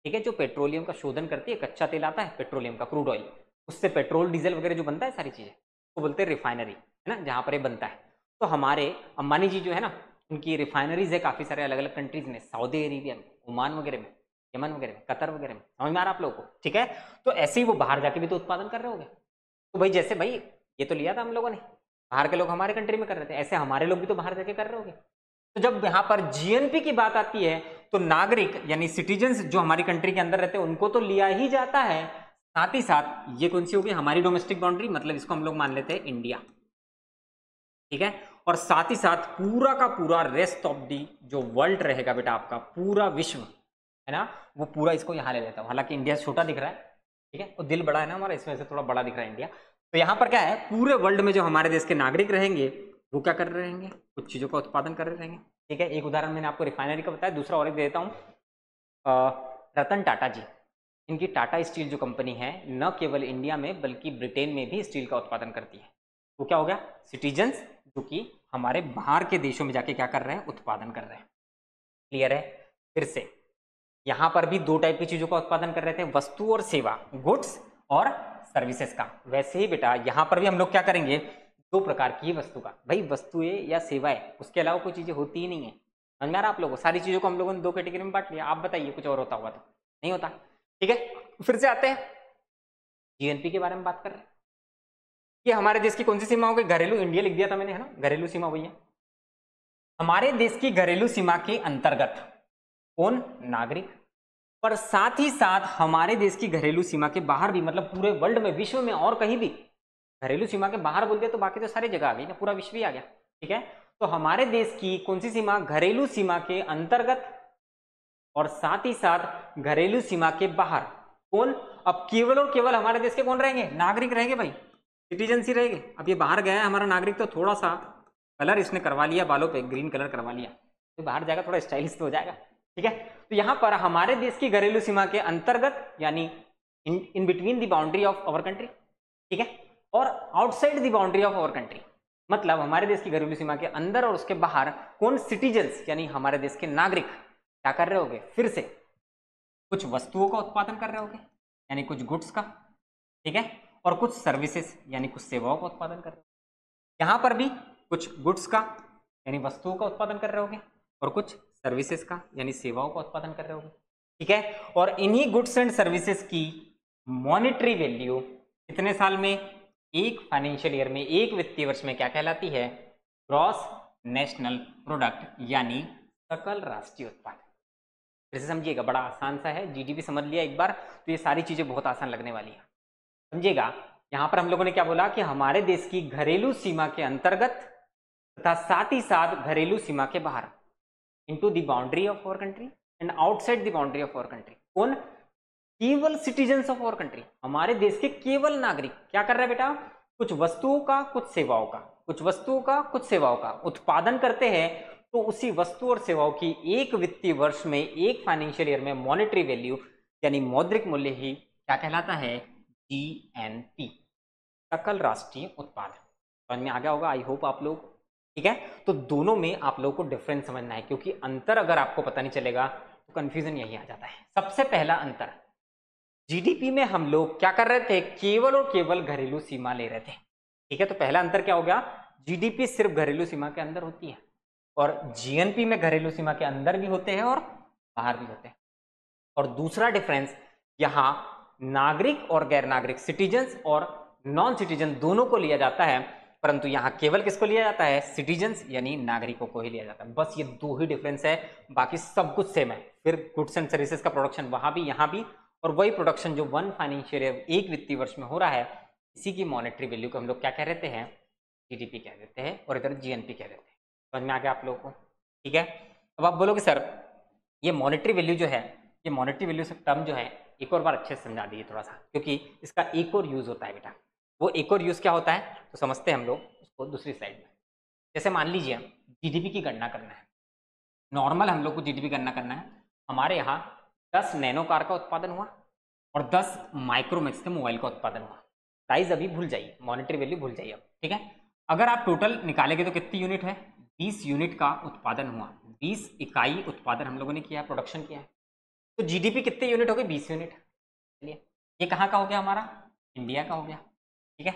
ठीक है, जो पेट्रोलियम का शोधन करती है, कच्चा तेल आता है पेट्रोलियम का, क्रूड ऑयल, उससे पेट्रोल डीजल वगैरह जो बनता है सारी चीजें, उसको बोलते हैं रिफाइनरी, है ना, जहाँ पर ये बनता है। तो हमारे अंबानी जी जो है ना, उनकी रिफाइनरीज है काफ़ी सारे अलग अलग कंट्रीज में, सऊदी अरेबिया में, ओमान वगैरह में, यमन वगैरह में, कतर वगैरह में। समझ में आ रहा आप लोगों को? ठीक है। तो ऐसे ही वो बाहर जाके भी तो उत्पादन कर रहे होंगे। तो भाई जैसे भाई ये तो लिया था हम लोगों ने, बाहर के लोग हमारे कंट्री में कर रहे थे, ऐसे हमारे लोग भी तो बाहर जाके कर रहे होंगे। तो जब यहाँ पर जीएनपी की बात आती है तो नागरिक यानी सिटीजन्स जो हमारी कंट्री के अंदर रहते हैं उनको तो लिया ही जाता है, साथ ही साथ ये कौन सी होगी हमारी डोमेस्टिक बाउंड्री, मतलब इसको हम लोग मान लेते हैं इंडिया, ठीक है। और साथ ही साथ पूरा का पूरा रेस्ट ऑफ दी जो वर्ल्ड रहेगा बेटा, आपका पूरा विश्व है ना, वो पूरा इसको यहाँ ले लेता हूँ। हालांकि इंडिया छोटा दिख रहा है, ठीक है, और दिल बड़ा है ना हमारा, इसमें से थोड़ा बड़ा दिख रहा है इंडिया। तो यहाँ पर क्या है, पूरे वर्ल्ड में जो हमारे देश के नागरिक रहेंगे वो क्या कर रहे रहेंगे, कुछ चीज़ों का उत्पादन कर रहे रहेंगे, ठीक है। एक उदाहरण मैंने आपको रिफाइनरी का बताया, दूसरा और एक दे देता हूँ। रतन टाटा जी, इनकी टाटा स्टील जो कंपनी है न केवल इंडिया में बल्कि ब्रिटेन में भी स्टील का उत्पादन करती है। वो क्या हो गया, सिटीजन्स जो कि हमारे बाहर के देशों में जाके क्या कर रहे हैं, उत्पादन कर रहे हैं। क्लियर है? फिर से यहां पर भी दो टाइप की चीजों का उत्पादन कर रहे थे, वस्तु और सेवा, गुड्स और सर्विसेज का। वैसे ही बेटा यहां पर भी हम लोग क्या करेंगे, दो प्रकार की वस्तु का, भाई वस्तुएं या सेवाएं, उसके अलावा कोई चीजें होती ही नहीं है। समझ में आ रहा आप लोगों को? सारी चीजों को हम लोगों ने दो कैटेगरी में बांट लिया। आप बताइए कुछ और होता होगा तो? नहीं होता। ठीक है, फिर से आते हैं जीएनपी के बारे में बात कर रहे हैं। ये हमारे देश की कौन सी सीमा हो गई, घरेलू, इंडिया लिख दिया था मैंने, है ना, घरेलू सीमा वही है। हमारे देश की घरेलू सीमा के अंतर्गत कौन, नागरिक, पर साथ ही साथ हमारे देश की घरेलू सीमा के बाहर भी, मतलब पूरे वर्ल्ड में, विश्व में और कहीं भी, घरेलू सीमा के बाहर बोल दिया तो बाकी तो सारी जगह आ गई ना, पूरा विश्व ही आ गया। ठीक है, तो हमारे देश की कौन सी सीमा, घरेलू सीमा के अंतर्गत और साथ ही साथ घरेलू सीमा के बाहर कौन, अब केवल और केवल हमारे देश के कौन रहेंगे, नागरिक रहेंगे भाई, सिटीजन ही रहेंगे। अब ये बाहर गया है हमारा नागरिक तो थोड़ा सा कलर इसने करवा लिया बालों पे, ग्रीन कलर करवा लिया, तो बाहर जाएगा थोड़ा स्टाइलिश तो हो जाएगा। ठीक है, तो यहां पर हमारे देश की घरेलू सीमा के अंतर्गत यानी in between the boundary of our country, ठीक है, और outside the boundary of our country, मतलब हमारे देश की घरेलू सीमा के अंदर और उसके बाहर कौन, सिटीजन्स यानी हमारे देश के नागरिक क्या कर रहे होंगे, फिर से कुछ वस्तुओं का उत्पादन कर रहे होंगे यानी कुछ गुड्स का, ठीक है, और कुछ सर्विसेज यानी कुछ सेवाओं का उत्पादन कर रहे होंगे। यहां पर भी कुछ गुड्स का यानी वस्तुओं का उत्पादन कर रहे होंगे और कुछ सर्विसेज का यानी सेवाओं का उत्पादन कर रहे होंगे। ठीक है, और इन्हीं गुड्स एंड सर्विसेज की मॉनेटरी वैल्यू कितने साल में, एक फाइनेंशियल ईयर में, एक वित्तीय वर्ष में क्या कहलाती है, ग्रॉस नेशनल प्रोडक्ट यानी सकल राष्ट्रीय उत्पादन। फिर से समझिएगा, बड़ा आसान सा है, जीडीपी समझ लिया एक बार तो ये सारी चीजें बहुत आसान लगने वाली है। समझिएगा, यहां पर हम लोगों ने क्या बोला कि हमारे देश की घरेलू सीमा के अंतर्गत तथा साथ ही साथ घरेलू सीमा के बाहर, into the boundary of our country and outside the boundary of our country, कौन, केवल सिटीजन्स ऑफ आवर कंट्री, हमारे देश के केवल नागरिक क्या कर रहे हैं बेटा, कुछ वस्तुओं का कुछ सेवाओं का, कुछ वस्तुओं का कुछ सेवाओं का उत्पादन करते हैं। तो उसी वस्तु और सेवाओं की एक वित्तीय वर्ष में, एक फाइनेंशियल ईयर में मॉनेटरी वैल्यू यानी मौद्रिक मूल्य ही क्या कहलाता है, जीएनपी, सकल राष्ट्रीय उत्पादन। समझ में आ गया होगा आई होप आप लोग। ठीक है, तो दोनों में आप लोगों को डिफरेंस समझना है, क्योंकि अंतर अगर आपको पता नहीं चलेगा तो कंफ्यूजन यही आ जाता है। सबसे पहला अंतर, जीडीपी में हम लोग क्या कर रहे थे, केवल और केवल घरेलू सीमा ले रहे थे। ठीक है, तो पहला अंतर क्या हो गया, जीडीपी सिर्फ घरेलू सीमा के अंदर होती है और जीएनपी में घरेलू सीमा के अंदर भी होते हैं और बाहर भी होते हैं। और दूसरा डिफरेंस, यहां नागरिक और गैर नागरिक, सिटीजन्स और नॉन सिटीजन दोनों को लिया जाता है, परंतु यहां केवल किसको लिया जाता है, सिटीजन्स यानी नागरिकों को ही लिया जाता है। बस ये दो ही डिफरेंस है, बाकी सब कुछ सेम है। फिर गुड्स एंड सर्विसेज का प्रोडक्शन वहां भी यहां भी, और वही प्रोडक्शन जो वन फाइनेंशियल ईयर, एक वित्तीय वर्ष में हो रहा है, इसी की मॉनेटरी वैल्यू को हम लोग क्या कह देते हैं, जीडीपी कह देते हैं, और इधर जीएनपी कह देते हैं। समझ में आ गया आप लोगों को? ठीक है, अब आप बोलोगे सर ये मॉनेटरी वैल्यू जो है, ये मॉनेटरी वैल्यू से टर्म जो है एक और बार अच्छे से समझा दीजिए थोड़ा सा, क्योंकि इसका एक और यूज होता है बेटा। वो एक और यूज क्या होता है तो समझते हैं हम लोग उसको दूसरी स्लाइड में। जैसे मान लीजिए जीडीपी की गणना करना है, नॉर्मल हम लोग को जीडीपी गणना करना है, हमारे यहाँ 10 नैनो कार का उत्पादन हुआ और 10 माइक्रोमैक्स के मोबाइल का उत्पादन हुआ। प्राइस अभी भूल जाइए, मॉनेटरी वैल्यू भूल जाइए अब। ठीक है, अगर आप टोटल निकालेंगे तो कितनी यूनिट है, 20 यूनिट का उत्पादन हुआ, 20 इकाई उत्पादन हम लोगों ने किया, प्रोडक्शन किया है। तो जीडीपी कितने यूनिट हो गए, 20 यूनिट। चलिए ये कहाँ का हो गया, हमारा इंडिया का हो गया। ठीक है,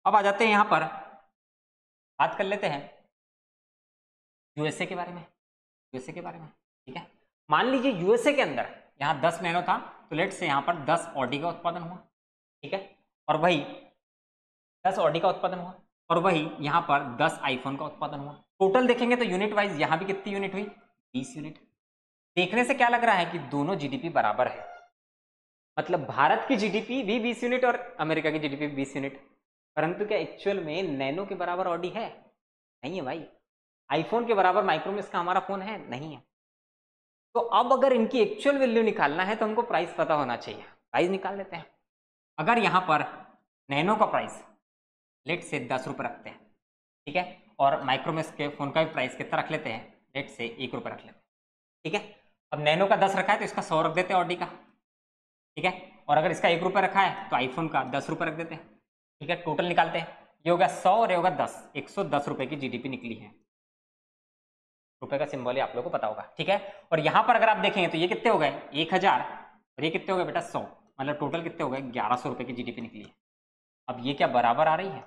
अब आ जाते हैं यहाँ पर, बात कर लेते हैं यूएसए के बारे में। यूएसए के बारे में, ठीक है। मान लीजिए यूएसए के अंदर यहाँ 10 नैनो था, तो लेट से यहाँ पर 10 ऑडी का उत्पादन हुआ, ठीक है। और वही 10 ऑडी का उत्पादन हुआ, और वही यहाँ पर 10 आईफोन का उत्पादन हुआ। टोटल देखेंगे तो यूनिट वाइज यहाँ भी कितनी यूनिट हुई, 20 यूनिट। देखने से क्या लग रहा है कि दोनों जीडीपी बराबर है, मतलब भारत की जीडीपी भी 20 यूनिट और अमेरिका की जीडीपी 20 यूनिट। परंतु क्या एक्चुअल में नैनो के बराबर ऑडी है? नहीं है भाई। आईफोन के बराबर माइक्रोमैक्स का हमारा फोन है? नहीं है। तो अब अगर इनकी एक्चुअल वैल्यू निकालना है तो हमको प्राइस पता होना चाहिए। प्राइस निकाल लेते हैं। अगर यहाँ पर नैनो का प्राइस लेट से 10 रुपये रखते हैं, ठीक है, और माइक्रोमैक्स के फोन का भी प्राइस कितना रख लेते हैं, लेट से 1 रुपये रख लेते हैं, ठीक है। अब नैनो का 10 रखा है तो इसका 100 रख देते हैं ऑडी का, ठीक है। और अगर इसका 1 रुपये रखा है तो आईफोन का 10 रुपये रख देते हैं, ठीक है। टोटल निकालते हैं, ये होगा 100 और ये होगा 10, 110 रुपये की जीडीपी निकली है। रुपए का सिंबल ही आप लोगों को पता होगा, ठीक है। और यहाँ पर अगर आप देखेंगे तो ये कितने हो गए, 1000, और ये कितने हो गए बेटा 100, मतलब टोटल कितने हो गए, 1100 रुपये की जीडीपी निकली है। अब ये क्या बराबर आ रही है?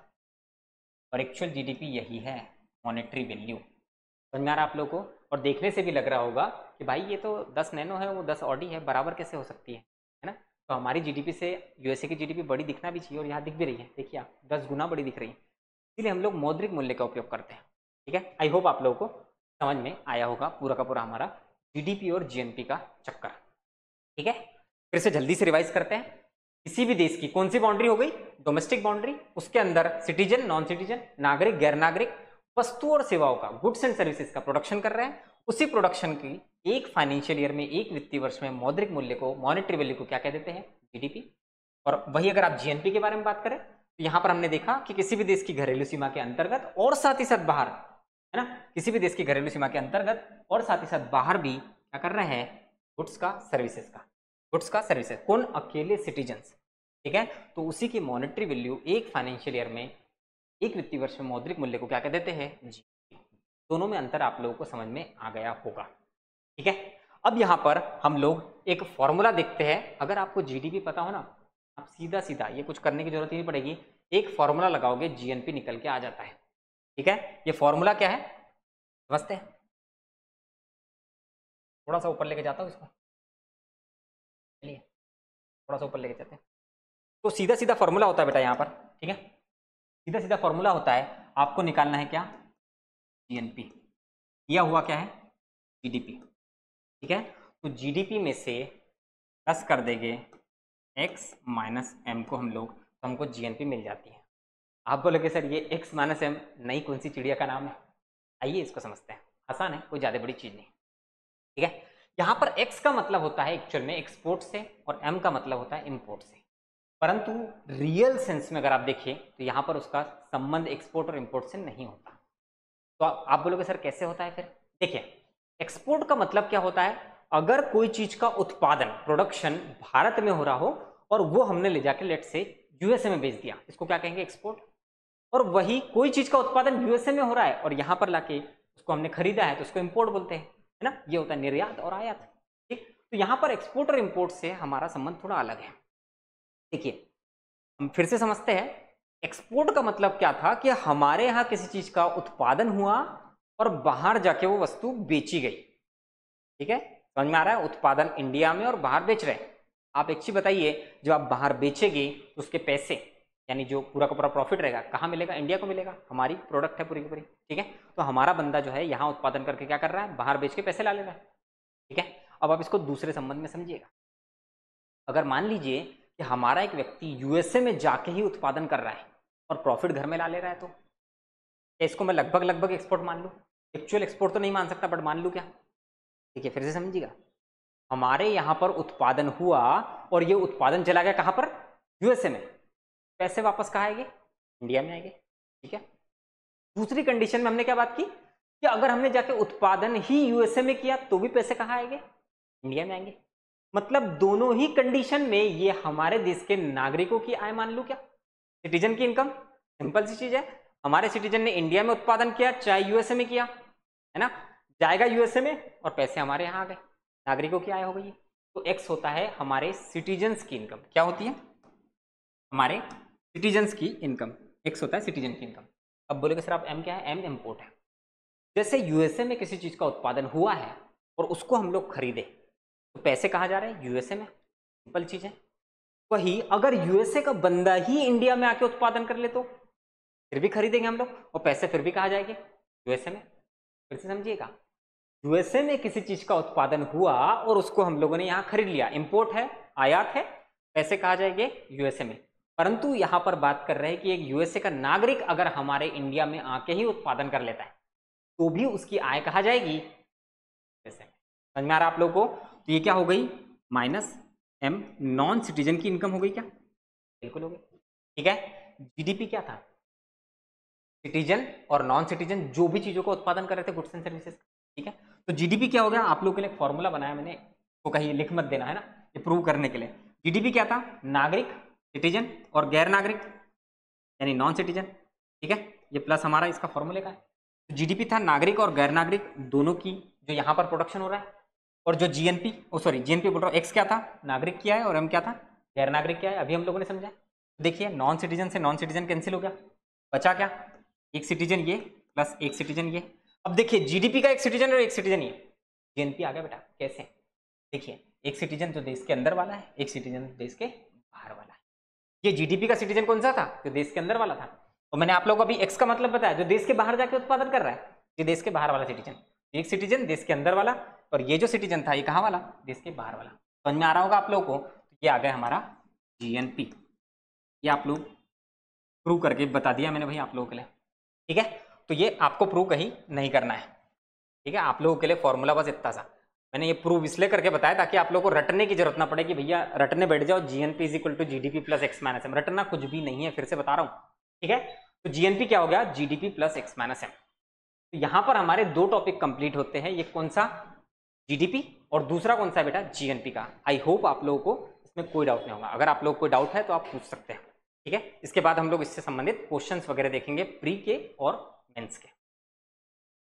और एक्चुअल जीडीपी यही है, मॉनेटरी वैल्यू। समझ में आ रहा है आप लोगों को? और देखने से भी लग रहा होगा कि भाई ये तो 10 नैनो है, वो 10 ऑडी है, बराबर कैसे हो सकती है ना। तो हमारी जीडीपी से यूएसए की जीडीपी बड़ी दिखना भी चाहिए, और यहाँ दिख भी रही है, देखिए आप 10 गुना बड़ी दिख रही है। इसलिए हम लोग मौद्रिक मूल्य का उपयोग करते हैं, ठीक है। आई होप आप लोगों को समझ में आया होगा पूरा का पूरा हमारा जीडीपी और जीएनपी का चक्कर, ठीक है। फिर से जल्दी से रिवाइज करते हैं। किसी भी देश की कौन सी बाउंड्री हो गई, डोमेस्टिक बाउंड्री, उसके अंदर सिटीजन, नॉन सिटीजन, नागरिक, गैर नागरिक वस्तु और सेवाओं का, गुड्स एंड सर्विसेज का प्रोडक्शन कर रहे हैं। उसी प्रोडक्शन की एक फाइनेंशियल ईयर में, एक वित्तीय वर्ष में मौद्रिक मूल्य को, मॉनेटरी वैल्यू को क्या कह देते हैं, जीडीपी। और वही अगर आप जीएनपी के बारे में बात करें तो यहां पर हमने देखा कि किसी भी देश की घरेलू सीमा के अंतर्गत और साथ ही साथ बाहर, है ना, किसी भी देश की घरेलू सीमा के अंतर्गत और साथ ही साथ बाहर भी क्या कर रहे हैं, गुड्स का, सर्विसेज का, गुड्स का, सर्विसेज। कौन? अकेले सिटीजन्स, ठीक है। तो उसी की मॉनेटरी वैल्यू एक फाइनेंशियल ईयर में, एक वित्तीय वर्ष में मौद्रिक मूल्य को क्या कह देते हैं, जी। दोनों में अंतर आप लोगों को समझ में आ गया होगा, ठीक है। अब यहाँ पर हम लोग एक फॉर्मूला देखते हैं। अगर आपको जीडीपी पता हो ना, आप सीधा सीधा ये कुछ करने की जरूरत ही नहीं पड़ेगी, एक फॉर्मूला लगाओगे जीएनपी निकल के आ जाता है, ठीक है। ये फॉर्मूला क्या है समझते हैं। थोड़ा सा ऊपर लेके जाता हूँ इसको, चलिए थोड़ा सा ऊपर लेके जाते हैं। तो सीधा सीधा फॉर्मूला होता है बेटा यहाँ पर, ठीक है। सीधा सीधा फॉर्मूला होता है, आपको निकालना है क्या, जीएनपी। यह हुआ क्या है, जीडीपी, ठीक है। तो जीडीपी में से प्लस कर देंगे x माइनस एम को हम लोग, तो हमको जीएनपी मिल जाती है। आप बोलोगे सर ये x माइनस एम नई कौन सी चिड़िया का नाम है? आइए इसको समझते हैं, आसान है, कोई ज़्यादा बड़ी चीज़ नहीं, ठीक है। यहाँ पर x का मतलब होता है एक्चुअल में एक्सपोर्ट से, और m का मतलब होता है इम्पोर्ट से। परंतु रियल सेंस में अगर आप देखें तो यहाँ पर उसका संबंध एक्सपोर्ट और इम्पोर्ट से नहीं होता। तो आप बोलोगे सर कैसे होता है? फिर देखिए, एक्सपोर्ट का मतलब क्या होता है, अगर कोई चीज का उत्पादन, प्रोडक्शन भारत में हो रहा हो और वो हमने ले जाके लेट से यूएसए में बेच दिया, इसको क्या कहेंगे, एक्सपोर्ट। और वही कोई चीज का उत्पादन यूएसए में हो रहा है और यहाँ पर लाके उसको हमने खरीदा है तो उसको इम्पोर्ट बोलते हैं, है ना। ये होता है निर्यात और आयात, ठीक। तो यहाँ पर एक्सपोर्ट और इम्पोर्ट से हमारा संबंध थोड़ा अलग है। देखिए हम फिर से समझते हैं, एक्सपोर्ट का मतलब क्या था कि हमारे यहाँ किसी चीज का उत्पादन हुआ और बाहर जाके वो वस्तु बेची गई, ठीक है। समझ में आ रहा है? उत्पादन इंडिया में और बाहर बेच रहे हैं। आप एक चीज बताइए, जब आप बाहर बेचेंगे तो उसके पैसे, यानी जो पूरा का पूरा प्रॉफिट रहेगा, कहाँ मिलेगा? इंडिया को मिलेगा, हमारी प्रोडक्ट है पूरी की पूरी, ठीक है। तो हमारा बंदा जो है यहाँ उत्पादन करके क्या कर रहा है, बाहर बेच के पैसे ला ले रहा है, ठीक है। अब आप इसको दूसरे संबंध में समझिएगा। अगर मान लीजिए कि हमारा एक व्यक्ति यूएसए में जाके ही उत्पादन कर रहा है और प्रॉफिट घर में ला ले रहा है, तो क्या इसको मैं लगभग एक्सपोर्ट मान लूँ? एक्चुअल एक्सपोर्ट तो नहीं मान सकता, बट मान लूँ क्या? ठीक है, फिर से समझिएगा। हमारे यहाँ पर उत्पादन हुआ और ये उत्पादन चला गया कहाँ पर? यूएसए में। पैसे वापस कहाँ आएंगे? इंडिया में आएंगे, ठीक है। दूसरी कंडीशन में हमने क्या बात की कि अगर हमने जाके उत्पादन ही यूएसए में किया तो भी पैसे कहाँ आएंगे? इंडिया में आएंगे। मतलब दोनों ही कंडीशन में ये हमारे देश के नागरिकों की आय मान लूं क्या? सिटीजन की इनकम। सिंपल सी चीज है, हमारे सिटीजन ने इंडिया में उत्पादन किया चाहे यूएसए में किया, है ना, जाएगा यूएसए में और पैसे हमारे यहाँ आ गए, नागरिकों की आय हो गई। तो एक्स होता है हमारे सिटीजन्स की इनकम। क्या होती है? हमारे सिटीजन्स की इनकम। एक्स होता है सिटीजन की इनकम। अब बोलेगा सर आप एम क्या है? एम इम्पोर्ट है। जैसे यूएसए में किसी चीज़ का उत्पादन हुआ है और उसको हम लोग खरीदे तो पैसे कहाँ जा रहे हैं? यूएसए में। सिंपल चीज़ है। वही अगर यूएसए का बंदा ही इंडिया में आके उत्पादन कर ले तो फिर भी खरीदेंगे हम लोग और पैसे फिर भी कहाँ जाएंगे? यूएसए में। फिर से समझिएगा, यूएसए में किसी चीज का उत्पादन हुआ और उसको हम लोगों ने यहाँ खरीद लिया, इंपोर्ट है, आयात है, पैसे कहाँ जाएंगे? यूएसए में। परंतु यहाँ पर बात कर रहे हैं कि एक यूएसए का नागरिक अगर हमारे इंडिया में आके ही उत्पादन कर लेता है तो भी उसकी आय कहाँ जाएगी? यूएसए में। समझ में आ रहा आप लोगों को? तो ये क्या हो गई? माइनस एम नॉन सिटीजन की इनकम हो गई क्या? बिल्कुल हो गई। ठीक है। जीडीपी क्या था? सिटीजन और नॉन सिटीजन जो भी चीजों का उत्पादन कर रहे थे, गुड्स एंड सर्विसेज। ठीक है। तो जीडीपी क्या हो गया? आप लोग के लिए फॉर्मूला बनाया मैंने, तो कहीं लिख मत देना है ना, ये प्रूव करने के लिए। जीडीपी क्या था? नागरिक, सिटीजन और गैर नागरिक यानी नॉन सिटीजन। ठीक है। ये प्लस हमारा इसका फॉर्मूले का है। तो जीडीपी था नागरिक और गैर नागरिक दोनों की जो यहाँ पर प्रोडक्शन हो रहा है। और जो जीएनपी, जीएनपी बोल रहा हूँ, एक्स क्या था? नागरिक किया है और एम क्या था? गैर नागरिक क्या है? अभी हम लोगों ने समझा। देखिए नॉन सिटीजन से नॉन सिटीजन कैंसिल हो गया, बचा क्या? एक सिटीजन ये प्लस एक सिटीजन ये। अब देखिए जीडीपी का एक सिटीजन और एक सिटीजन ये, जीएनपी आ गया बेटा। कैसे? देखिए एक सिटीजन जो देश के अंदर वाला है, एक सिटीजन देश के बाहर वाला है। ये जीडीपी का सिटीजन कौन सा था? जो देश के अंदर वाला था। और मैंने आप लोगों को अभी एक्स का मतलब बताया, जो देश के बाहर जाके उत्पादन कर रहा है, ये देश के बाहर वाला सिटीजन। एक सिटीजन देश के अंदर वाला और ये जो सिटीजन था ये कहाँ वाला? देश के बाहर वाला। समझ में आ रहा होगा आप लोगों को? ये आ गया हमारा जीएनपी। ये आप लोग प्रूव करके बता दिया मैंने भाई आप लोगों के लिए। ठीक है। तो ये आपको प्रूव कहीं नहीं करना है। ठीक है। आप लोगों के लिए फॉर्मूला बस इतना सा मैंने ये प्रूव इसलिए करके बताया ताकि आप लोगों को रटने की जरूरत ना पड़े कि भैया रटने बैठ जाओ GNP is equal to GDP plus X minus M. रटना कुछ भी नहीं है, फिर से बता रहा हूं। ठीक है। तो जीएनपी क्या हो गया? GDP plus X minus M. तो यहां पर हमारे दो टॉपिक कंप्लीट होते हैं। ये कौन सा? जीडीपी, और दूसरा कौन सा है बेटा? जीएनपी का। आई होप आप लोगों को इसमें कोई डाउट नहीं होगा। अगर आप लोग कोई डाउट है तो आप पूछ सकते हैं। ठीक है। इसके बाद हम लोग इससे संबंधित क्वेश्चंस वगैरह देखेंगे प्री के और मेंस के।